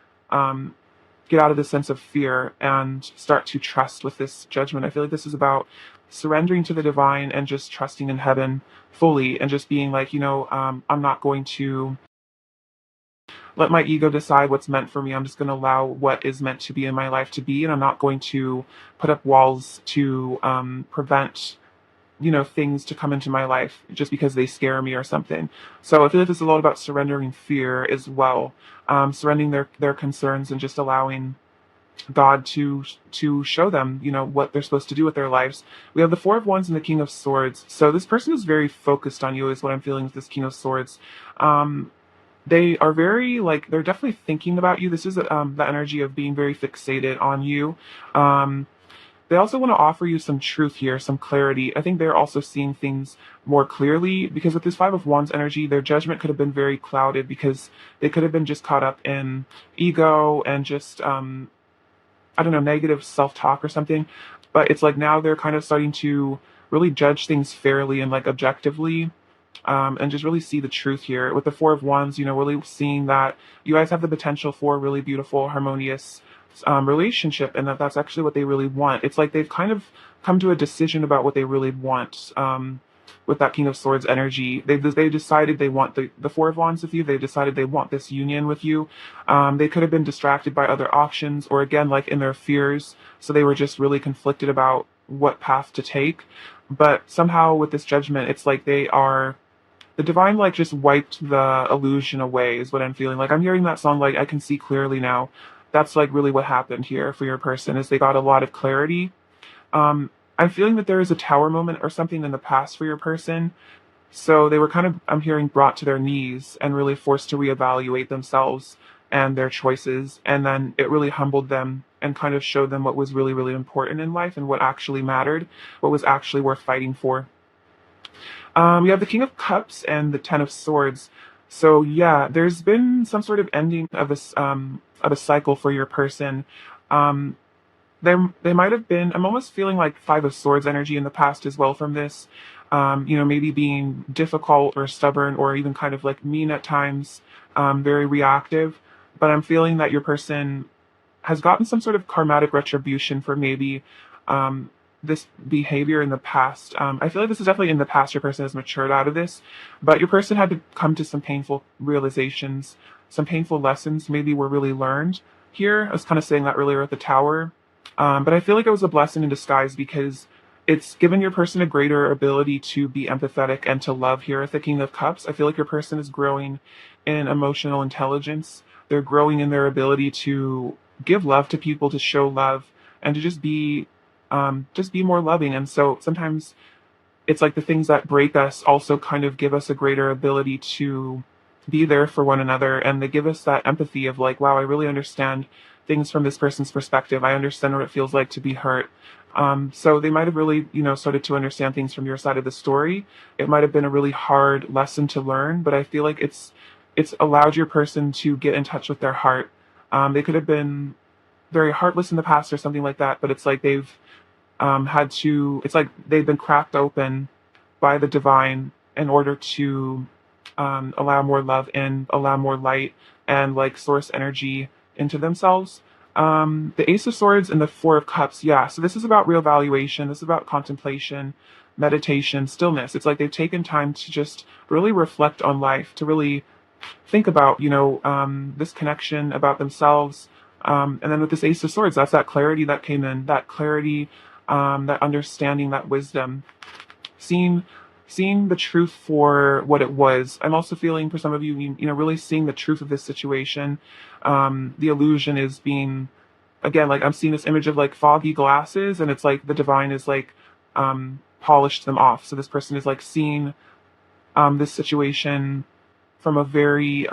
get out of the sense of fear and start to trust with this judgment. I feel like this is about surrendering to the divine and just trusting in heaven fully and just being like, I'm not going to let my ego decide what's meant for me. I'm just going to allow what is meant to be in my life to be, and I'm not going to put up walls to prevent things to come into my life just because they scare me or something. So I feel like this is a lot about surrendering fear as well, surrendering their concerns and just allowing God to show them, what they're supposed to do with their lives. We have the Four of Wands and the King of Swords. So this person is very focused on you, is what I'm feeling with this King of Swords. They are very like they're definitely thinking about you. This is the energy of being very fixated on you. Um, they also want to offer you some truth here, some clarity. I think they're also seeing things more clearly because with this Five of Wands energy, their judgment could have been very clouded because they could have been just caught up in ego and just I don't know, negative self-talk or something. But it's like now they're kind of starting to really judge things fairly and like objectively, and just really see the truth here. With the Four of Wands, really seeing that you guys have the potential for a really beautiful, harmonious relationship, and that's actually what they really want. It's like they've kind of come to a decision about what they really want. With that King of Swords energy, they decided they want the Four of Wands with you. They decided they want this union with you. They could have been distracted by other options, or again, like in their fears, so they were just really conflicted about what path to take. But somehow with this judgment, it's like the divine like just wiped the illusion away is what I'm feeling. Like I'm hearing that song, like I can see clearly now. That's like really what happened here for your person is they got a lot of clarity. I'm feeling that there is a tower moment or something in the past for your person. So they were kind of, I'm hearing, brought to their knees and really forced to reevaluate themselves and their choices. And then it really humbled them and kind of showed them what was really, really important in life and what actually mattered, what was actually worth fighting for. You have the King of Cups and the Ten of Swords. So yeah, there's been some sort of ending of a cycle for your person. Um, they might have been. I'm almost feeling like Five of Swords energy in the past as well from this. Maybe being difficult or stubborn or even kind of like mean at times, very reactive. But I'm feeling that your person has gotten some sort of karmatic retribution for maybe um, this behavior in the past. I feel like this is definitely in the past. Your person has matured out of this, but your person had to come to some painful realizations, some painful lessons maybe were really learned here. I was kind of saying that earlier at the tower. But I feel like it was a blessing in disguise because it's given your person a greater ability to be empathetic and to love here at the King of Cups. I feel like your person is growing in emotional intelligence. They're growing in their ability to give love to people, to show love, and to just be more loving. And so sometimes it's like the things that break us also kind of give us a greater ability to be there for one another, and they give us that empathy of like, wow, I really understand things from this person's perspective. I understand what it feels like to be hurt. So they might have really, started to understand things from your side of the story. It might have been a really hard lesson to learn, but I feel like it's allowed your person to get in touch with their heart. They could have been very heartless in the past or something like that, but it's like it's like they've been cracked open by the divine in order to allow more love in, allow more light and like source energy into themselves. The Ace of Swords and the Four of Cups, yeah. So this is about real valuation. This is about contemplation, meditation, stillness. It's like they've taken time to just really reflect on life, to really think about, this connection about themselves. And then with this Ace of Swords, that's that clarity that came in, that clarity, that understanding, that wisdom, seeing seeing the truth for what it was. I'm also feeling for some of you, really seeing the truth of this situation. The illusion is being, again, like I'm seeing this image of like foggy glasses, and it's like the divine is like polished them off. So this person is like seeing this situation from a very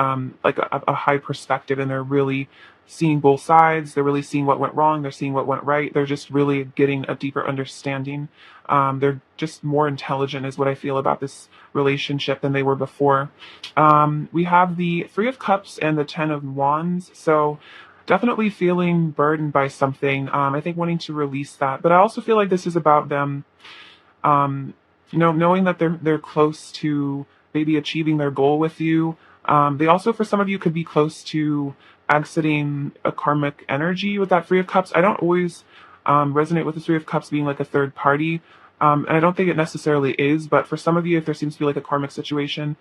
like a high perspective, and they're really seeing both sides. They're really seeing what went wrong. They're seeing what went right. They're just really getting a deeper understanding. They're just more intelligent, is what I feel about this relationship than they were before. We have the Three of Cups and the Ten of Wands. So definitely feeling burdened by something. I think wanting to release that, but I also feel like this is about them um, knowing that they're close to maybe achieving their goal with you. They also, for some of you, could be close to exiting a karmic energy with that Three of Cups. I don't always resonate with the Three of Cups being like a third party. And I don't think it necessarily is, but for some of you, if there seems to be like a karmic situation,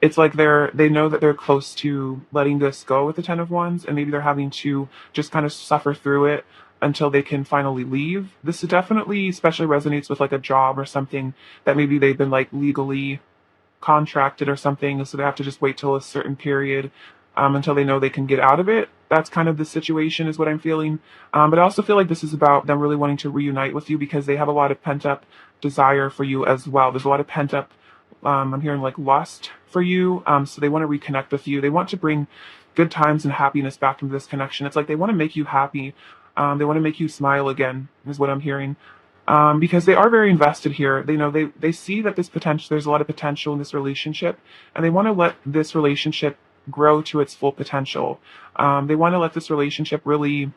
it's like they know that they're close to letting this go with the Ten of Wands, and maybe they're having to just kind of suffer through it until they can finally leave. This definitely especially resonates with like a job or something that maybe they've been like legally contracted or something, so they have to just wait till a certain period until they know they can get out of it. That's kind of the situation, is what I'm feeling. But I also feel like this is about them really wanting to reunite with you because they have a lot of pent up desire for you as well. There's a lot of pent up, I'm hearing like lust for you. So they want to reconnect with you. They want to bring good times and happiness back into this connection. It's like they want to make you happy. They want to make you smile again, is what I'm hearing. Because they are very invested here. They know they see that there's a lot of potential in this relationship, and they want to let this relationship grow to its full potential. They want to let this relationship really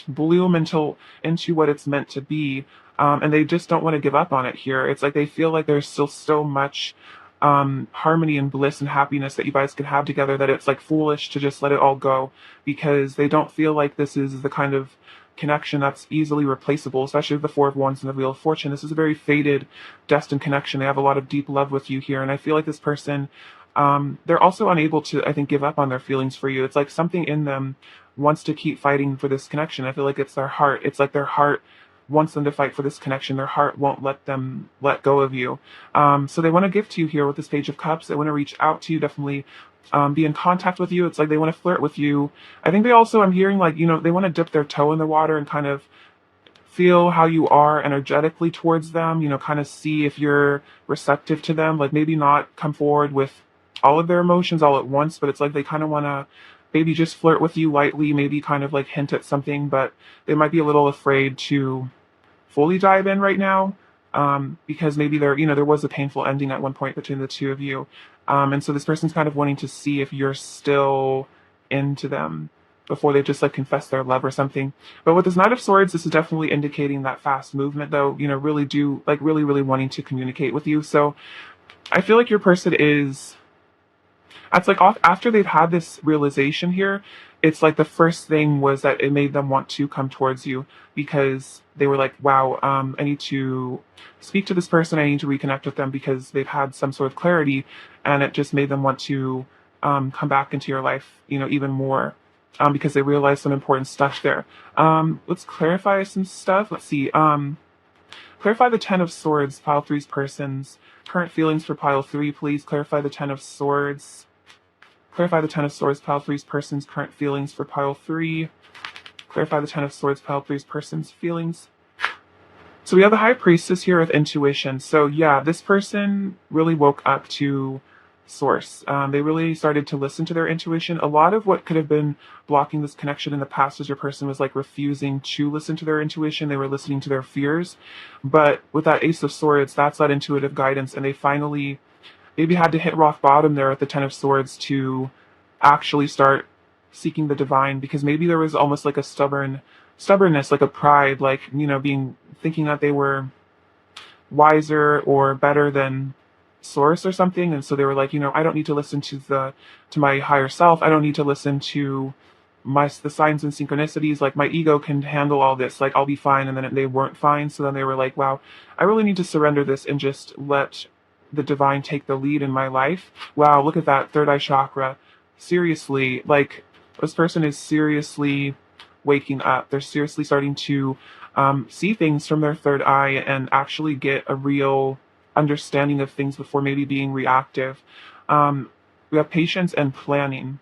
bloom into what it's meant to be. And they just don't want to give up on it here. It's like they feel like there's still so much harmony and bliss and happiness that you guys can have together that it's like foolish to just let it all go, because they don't feel like this is the kind of connection that's easily replaceable, especially with the Four of Wands and the Wheel of Fortune. This is a very fated, destined connection. They have a lot of deep love with you here. And I feel like this person, they're also unable to, I think, give up on their feelings for you. It's like something in them wants to keep fighting for this connection. I feel like it's their heart. It's like their heart wants them to fight for this connection. Their heart won't let them let go of you. So they want to give to you here with this Page of Cups. They want to reach out to you, definitely be in contact with you. It's like they want to flirt with you. I think they also, I'm hearing like, they want to dip their toe in the water and kind of feel how you are energetically towards them, kind of see if you're receptive to them, like maybe not come forward with all of their emotions all at once, but it's like they kind of want to maybe just flirt with you lightly, maybe kind of like hint at something, but they might be a little afraid to fully dive in right now, because maybe there was a painful ending at one point between the two of you. And so this person's kind of wanting to see if you're still into them before they just like confess their love or something. But with this Knight of Swords, this is definitely indicating that fast movement though, really do like really, really wanting to communicate with you. So I feel like your person is, it's like after they've had this realization here, it's like the first thing was that it made them want to come towards you, because they were like, wow, I need to speak to this person. I need to reconnect with them because they've had some sort of clarity, and it just made them want to come back into your life, even more, because they realized some important stuff there. Let's clarify some stuff. Let's see. Clarify the Ten of Swords, Pile Three's person's current feelings for Pile Three, please. Clarify the Ten of Swords. Clarify the Ten of Swords, Pile Three's person's current feelings for Pile 3. Clarify the Ten of Swords, Pile Three's person's feelings. So we have the High Priestess here with intuition. So yeah, this person really woke up to source. They really started to listen to their intuition. A lot of what could have been blocking this connection in the past was your person was like refusing to listen to their intuition. They were listening to their fears. But with that Ace of Swords, that's that intuitive guidance, and they finally maybe had to hit rock bottom there at the Ten of Swords to actually start seeking the divine, because maybe there was almost like a stubbornness, like a pride, like, thinking that they were wiser or better than source or something. And so they were like, I don't need to listen to my higher self. I don't need to listen to the signs and synchronicities. Like my ego can handle all this. Like I'll be fine. And then they weren't fine. So then they were like, wow, I really need to surrender this and just let the divine take the lead in my life. Wow, look at that third eye chakra. Seriously, like this person is seriously waking up. They're seriously starting to see things from their third eye and actually get a real understanding of things before maybe being reactive. We have patience and planning.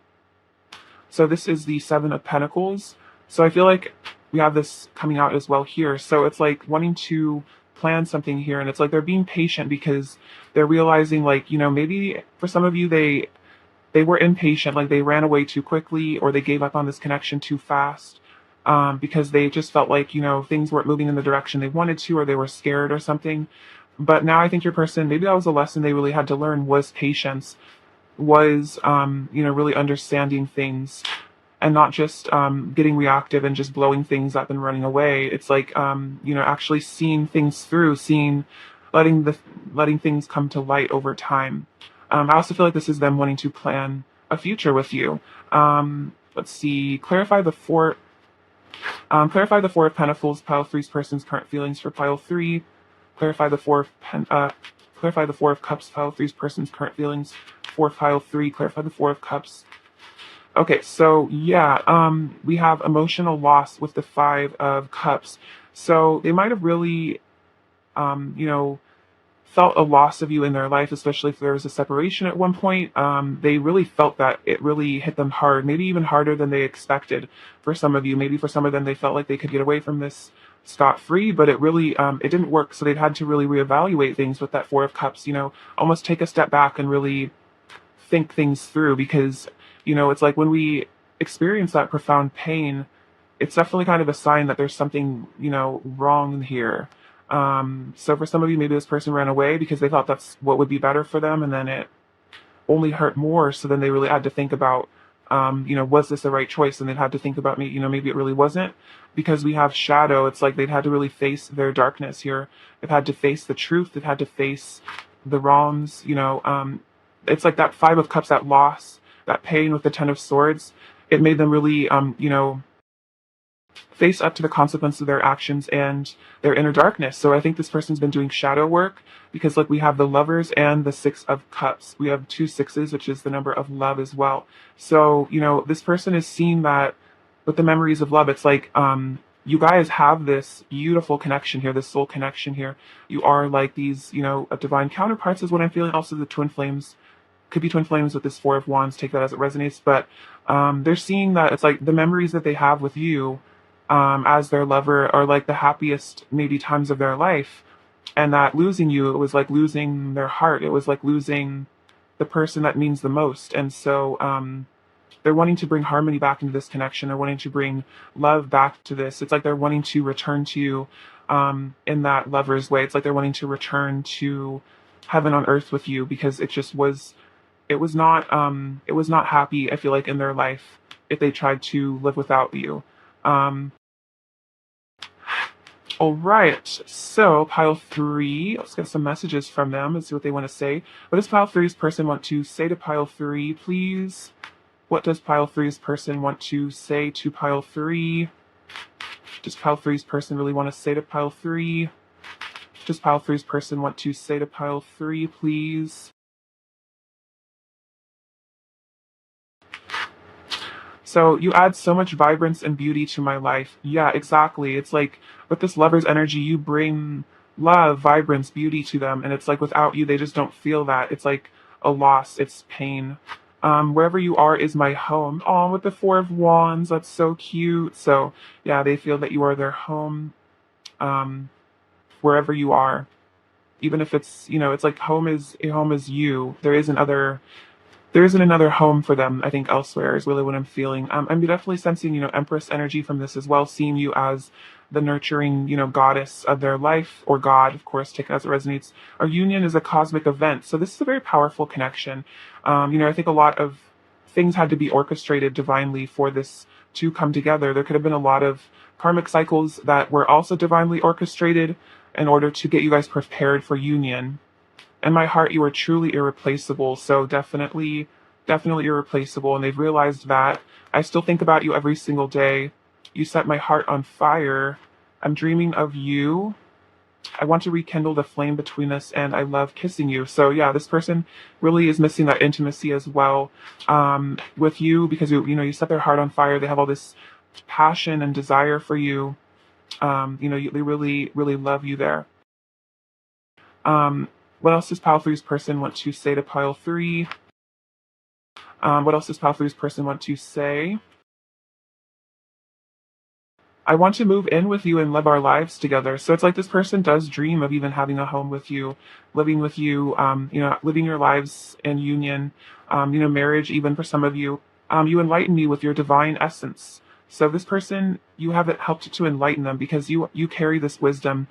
So this is the Seven of Pentacles. So I feel like we have this coming out as well here. So it's like wanting to plan something here, and it's like they're being patient because they're realizing, like, maybe for some of you they were impatient, like they ran away too quickly, or they gave up on this connection too fast, because they just felt like things weren't moving in the direction they wanted to, or they were scared or something. But now I think your person, maybe that was a lesson they really had to learn, was patience, was really understanding things and not just getting reactive and just blowing things up and running away. It's like actually seeing things through, letting things come to light over time. I also feel like this is them wanting to plan a future with you. let's see, clarify the Four of Pentacles, pile three's person's current feelings for pile three. Clarify the clarify the Four of Cups, pile three's person's current feelings for pile three. Clarify the Four of Cups. Okay, so yeah, we have emotional loss with the Five of Cups. So they might have really, you know, felt a loss of you in their life, especially if there was a separation at one point. They really felt that it really hit them hard, maybe even harder than they expected for some of you. Maybe for some of them, they felt like they could get away from this scot-free, but it really, it didn't work. So they'd had to really reevaluate things with that Four of Cups, almost take a step back and really think things through because, it's like when we experience that profound pain, it's definitely kind of a sign that there's something, wrong here. So for some of you, maybe this person ran away because they thought that's what would be better for them, and then it only hurt more. So then they really had to think about, was this the right choice? And they'd had to think about maybe it really wasn't, because we have shadow. It's like they'd had to really face their darkness here. They've had to face the truth. They've had to face the wrongs. It's like that Five of Cups, that loss, that pain with the Ten of Swords. It made them really, face up to the consequence of their actions and their inner darkness. So I think this person's been doing shadow work because, like, we have the Lovers and the Six of Cups. We have two sixes, which is the number of love as well. So, this person is seeing that with the memories of love. It's like, you guys have this beautiful connection here, this soul connection here. You are like these, divine counterparts is what I'm feeling. Also the twin flames. Could be twin flames with this Four of Wands. Take that as it resonates. But they're seeing that it's like the memories that they have with you as their lover are like the happiest maybe times of their life, and that losing you, it was like losing their heart. It was like losing the person that means the most. And so they're wanting to bring harmony back into this connection. They're wanting to bring love back to this. It's like they're wanting to return to you in that lover's way. It's like they're wanting to return to heaven on earth with you, because it was not happy, I feel like, in their life if they tried to live without you. All right, so pile three, let's get some messages from them and see what they want to say. What does pile three's person want to say to pile three, please? What does pile three's person want to say to pile three? Does pile three's person really want to say to pile three? Does pile three's person want to say to pile three, please? So you add so much vibrance and beauty to my life. Yeah, exactly. It's like with this Lover's energy, you bring love, vibrance, beauty to them. And it's like without you, they just don't feel that. It's like a loss. It's pain. Wherever you are is my home. Oh, with the Four of Wands. That's so cute. So yeah, they feel that you are their home, wherever you are. Even if it's, it's like home is you. There isn't another home for them, I think, elsewhere is really what I'm feeling. I'm definitely sensing, Empress energy from this as well, seeing you as the nurturing, goddess of their life, or God, of course, take it as it resonates. Our union is a cosmic event. So this is a very powerful connection. I think a lot of things had to be orchestrated divinely for this to come together. There could have been a lot of karmic cycles that were also divinely orchestrated in order to get you guys prepared for union. In my heart, you are truly irreplaceable. So definitely irreplaceable. And they've realized that. I still think about you every single day. You set my heart on fire. I'm dreaming of you. I want to rekindle the flame between us, and I love kissing you. So yeah, this person really is missing that intimacy as well with you, because you set their heart on fire. They have all this passion and desire for you. They really, really love you there. What else does pile three's person want to say to pile three? What else does pile three's person want to say? I want to move in with you and live our lives together. So it's like this person does dream of even having a home with you, living with you, living your lives in union, marriage even for some of you. You enlighten me with your divine essence. So this person, you have it helped to enlighten them because you carry this wisdom.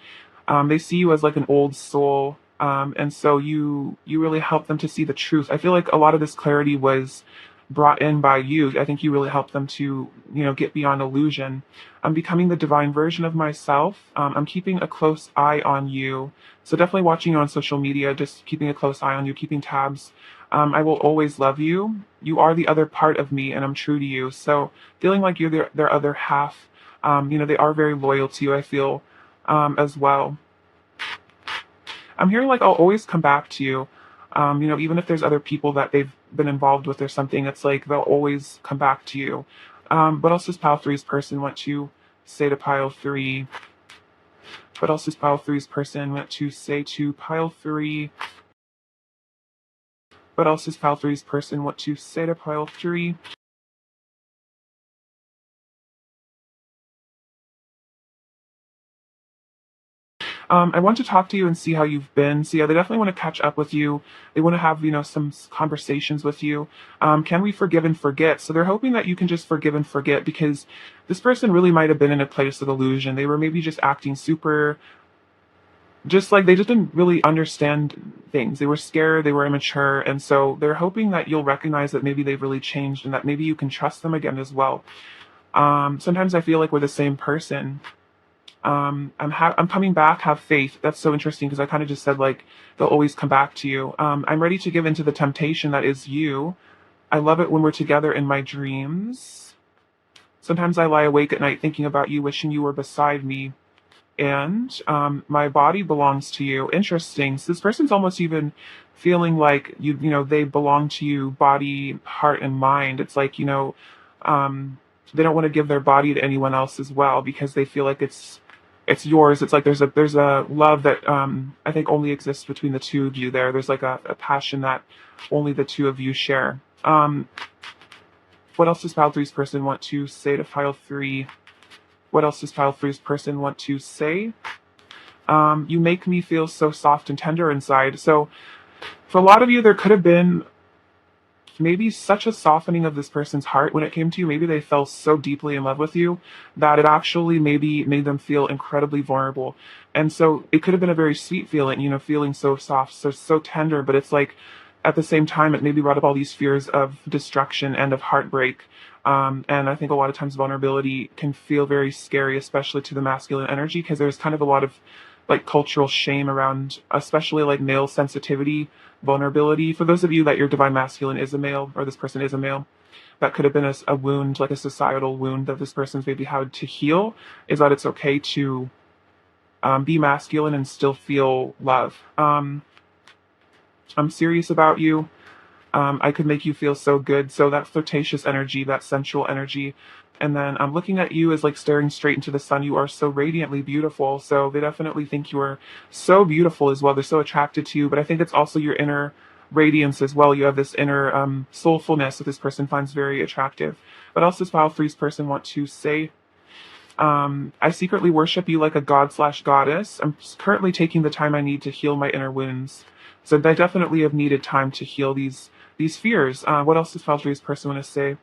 They see you as like an old soul. And so you really help them to see the truth. I feel like a lot of this clarity was brought in by you. I think you really helped them to, get beyond illusion. I'm becoming the divine version of myself. I'm keeping a close eye on you. So definitely watching you on social media, just keeping a close eye on you, keeping tabs I will always love you. You are the other part of me, and I'm true to you. So feeling like you're their other half, they are very loyal to you, I feel, as well. I'm hearing like I'll always come back to you. Even if there's other people that they've been involved with or something, it's like they'll always come back to you. What else does pile three's person want to say to pile three? What else does pile three's person want to say to pile three? What else does pile three's person want to say to pile three? I want to talk to you and see how you've been. So yeah, they definitely want to catch up with you. They want to have, some conversations with you. Can we forgive and forget? So they're hoping that you can just forgive and forget because this person really might have been in a place of illusion. They were maybe just acting super, just like they just didn't really understand things. They were scared, they were immature. And so they're hoping that you'll recognize that maybe they've really changed and that maybe you can trust them again as well. Sometimes I feel like we're the same person. I'm coming back. Have faith. That's so interesting because I kind of just said like they'll always come back to you. I'm ready to give into the temptation that is you. I love it when we're together in my dreams. Sometimes I lie awake at night thinking about you, wishing you were beside me. And my body belongs to you. Interesting. So this person's almost even feeling like they belong to you, body, heart, and mind. It's like they don't want to give their body to anyone else as well because they feel like it's yours. It's like there's a love that I think only exists between the two of you. There's like a passion that only the two of you share. What else does pile three's person want to say to pile three? What else does pile three's person want to say? You make me feel so soft and tender inside. So for a lot of you, there could have been maybe such a softening of this person's heart when it came to you. Maybe they fell so deeply in love with you that it actually maybe made them feel incredibly vulnerable. And so it could have been a very sweet feeling, feeling so soft, so tender, but it's like at the same time it maybe brought up all these fears of destruction and of heartbreak. And I think a lot of times vulnerability can feel very scary, especially to the masculine energy, because there's kind of a lot of like cultural shame around, especially like male sensitivity, vulnerability. For those of you that your divine masculine is a male or this person is a male, that could have been a wound, like a societal wound that this person's maybe had to heal, is that it's okay to be masculine and still feel love. I'm serious about you. I could make you feel so good. So that flirtatious energy, that sensual energy. And then I'm looking at you as like staring straight into the sun. You are so radiantly beautiful. So they definitely think you are so beautiful as well. They're so attracted to you. But I think it's also your inner radiance as well. You have this inner soulfulness that this person finds very attractive. What else does pile three's person want to say? I secretly worship you like a god slash goddess. I'm currently taking the time I need to heal my inner wounds. So I definitely have needed time to heal these fears. What else does pile three's person want to say?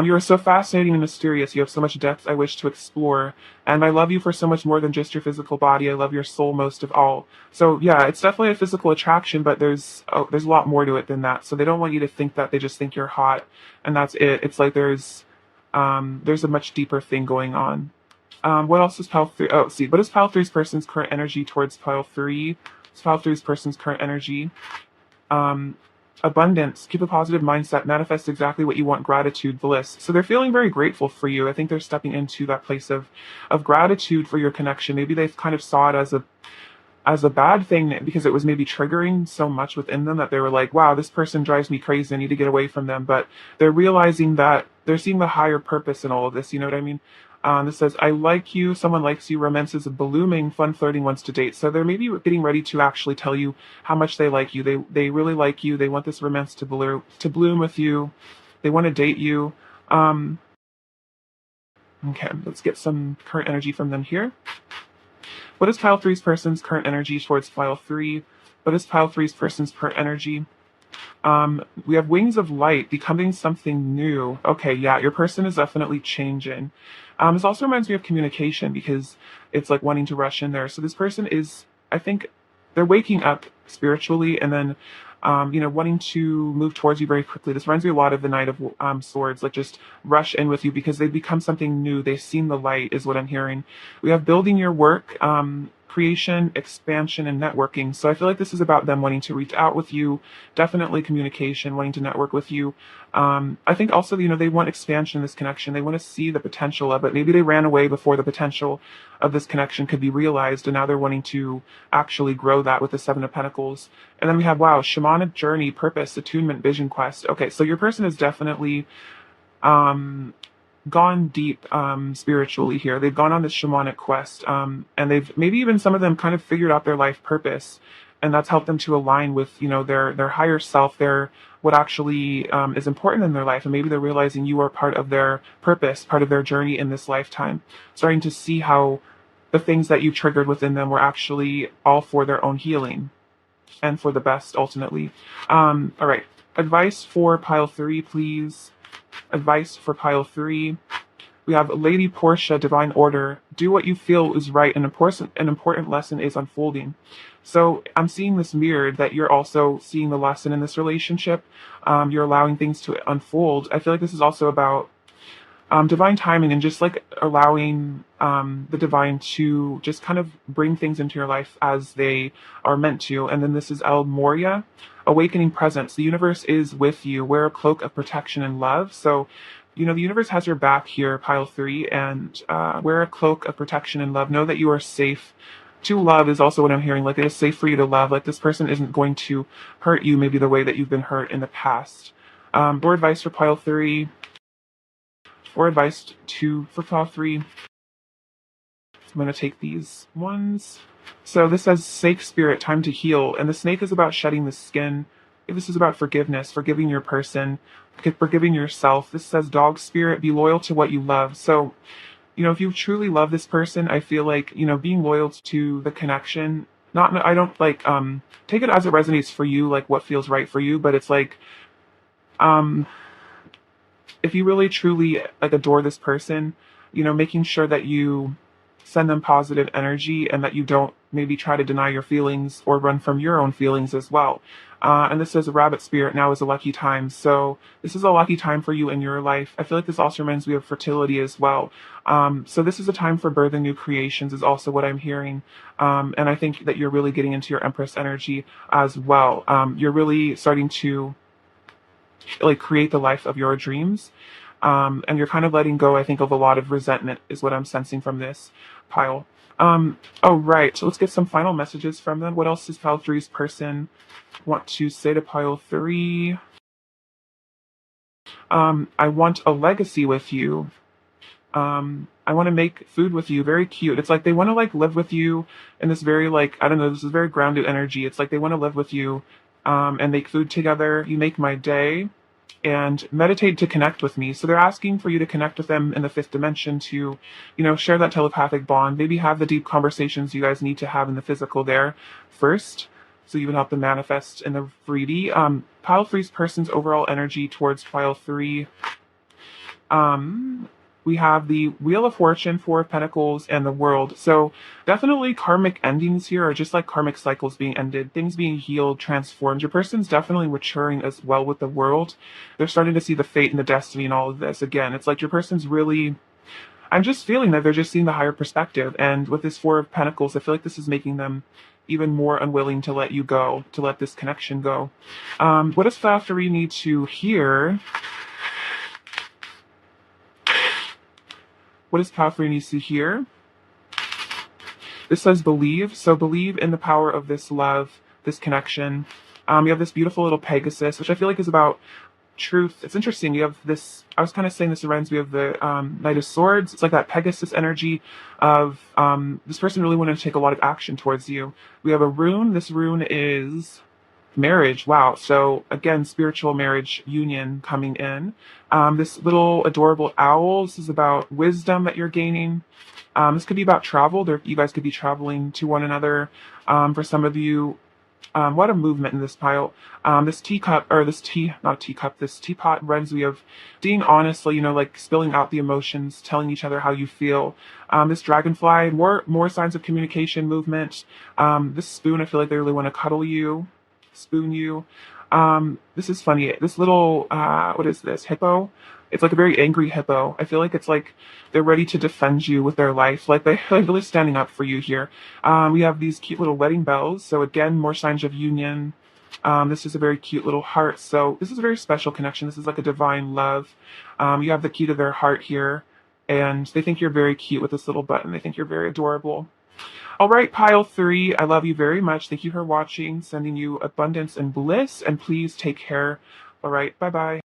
You are so fascinating and mysterious. You have so much depth I wish to explore. And I love you for so much more than just your physical body. I love your soul most of all. So yeah, it's definitely a physical attraction, but there's a lot more to it than that. So they don't want you to think that they just think you're hot and that's it. It's like there's a much deeper thing going on. What else is pile three? Oh, see, what is pile three's person's current energy towards pile three? It's pile three's person's current energy. Um, Abundance, keep a positive mindset, manifest exactly what you want, gratitude, bliss. So they're feeling very grateful for you. I think they're stepping into that place of gratitude for your connection. Maybe they've kind of saw it as a bad thing because it was maybe triggering so much within them that they were like, wow, this person drives me crazy. I need to get away from them. But they're realizing that they're seeing the higher purpose in all of this. You know what I mean? This says, I like you, someone likes you, romance is blooming, fun flirting wants to date. So they're maybe getting ready to actually tell you how much they like you. They really like you. They want this romance to bloom with you. They want to date you. Okay, let's get some current energy from them here. What is pile three's person's current energy towards pile three? What is pile three's person's current energy? We have wings of light, becoming something new. Okay, yeah, your person is definitely changing. This also reminds me of communication because it's like wanting to rush in there. So this person is, I think, they're waking up spiritually, and then wanting to move towards you very quickly. This reminds me a lot of the Knight of Swords, like just rush in with you because they've become something new. They've seen the light, is what I'm hearing. We have building your work, creation, expansion, and networking. So I feel like this is about them wanting to reach out with you, definitely communication, wanting to network with you. I think also, they want expansion in this connection. They want to see the potential of it. Maybe they ran away before the potential of this connection could be realized, and now they're wanting to actually grow that with the Seven of Pentacles. And then we have, wow, shamanic journey, purpose, attunement, vision quest. Okay, so your person is definitely um, gone deep spiritually here. They've gone on this shamanic quest, and they've maybe even some of them kind of figured out their life purpose, and that's helped them to align with their higher self, their what actually is important in their life, and maybe they're realizing you are part of their purpose, part of their journey in this lifetime, starting to see how the things that you triggered within them were actually all for their own healing and for the best ultimately. All right, advice for pile 3, please. Advice for pile 3. We have Lady Portia, Divine Order. Do what you feel is right. An important lesson is unfolding. So I'm seeing this mirrored, that you're also seeing the lesson in this relationship. You're allowing things to unfold. I feel like this is also about divine timing and just like allowing the divine to just kind of bring things into your life as they are meant to. And then this is El Moria, awakening presence. The universe is with you. Wear a cloak of protection and love. So, the universe has your back here, pile 3, and wear a cloak of protection and love. Know that you are safe. To love is also what I'm hearing. Like, it is safe for you to love. Like, this person isn't going to hurt you maybe the way that you've been hurt in the past. More advice for pile 3. Or advice for pile 3. I'm going to take these ones. So this says, Snake Spirit, time to heal. And the snake is about shedding the skin. This is about forgiveness, forgiving your person, forgiving yourself. This says, Dog Spirit, be loyal to what you love. So, if you truly love this person, I feel like, being loyal to the connection, I don't like, take it as it resonates for you, like what feels right for you, but it's like, if you really truly like adore this person, making sure that you send them positive energy and that you don't maybe try to deny your feelings or run from your own feelings as well. And this says, Rabbit Spirit, now is a lucky time. So this is a lucky time for you in your life. I feel like this also reminds me of fertility as well. So this is a time for birth and new creations is also what I'm hearing. And I think that you're really getting into your Empress energy as well. You're really starting to like create the life of your dreams. And you're kind of letting go, I think, of a lot of resentment is what I'm sensing from this pile. Oh, right. So let's get some final messages from them. What else does pile 3's person want to say to pile 3? I want a legacy with you. I want to make food with you. Very cute. It's like they want to like live with you in this very like, I don't know, this is very grounded energy. It's like they want to live with you and make food together. You make my day. And meditate to connect with me. So they're asking for you to connect with them in the 5th dimension to, share that telepathic bond, maybe have the deep conversations you guys need to have in the physical there first. So you would help them manifest in the 3D. Pile 3's person's overall energy towards pile 3. We have the Wheel of Fortune, 4 of Pentacles, and the World. So definitely karmic endings here are just like karmic cycles being ended, things being healed, transformed. Your person's definitely maturing as well with the World. They're starting to see the fate and the destiny and all of this. Again, it's like your person's really, I'm just feeling that they're just seeing the higher perspective. And with this 4 of Pentacles, I feel like this is making them even more unwilling to let you go, to let this connection go. What does pile 3 need to hear? What does pile 3 needs to hear? This says believe. So believe in the power of this love, this connection. You have this beautiful little Pegasus, which I feel like is about truth. It's interesting. You have this, I was kind of saying this reminds me of the Knight of Swords. It's like that Pegasus energy of this person really wanted to take a lot of action towards you. We have a rune. This rune is marriage. Wow. So again, spiritual marriage union coming in. This little adorable owl. This is about wisdom that you're gaining. This could be about travel. You guys could be traveling to one another. For some of you, what a movement in this pile. This teacup, or this not teacup, this teapot reminds me of being honestly, like spilling out the emotions, telling each other how you feel. This dragonfly, more signs of communication, movement. This spoon, I feel like they really want to cuddle you, spoon you. This is funny. This little, what is this? Hippo? It's like a very angry hippo. I feel like it's like they're ready to defend you with their life. Like they're really standing up for you here. We have these cute little wedding bells. So again, more signs of union. This is a very cute little heart. So this is a very special connection. This is like a divine love. You have the key to their heart here. And they think you're very cute with this little button. They think you're very adorable. All right, pile three, I love you very much. Thank you for watching, sending you abundance and bliss, and please take care. All right, bye bye.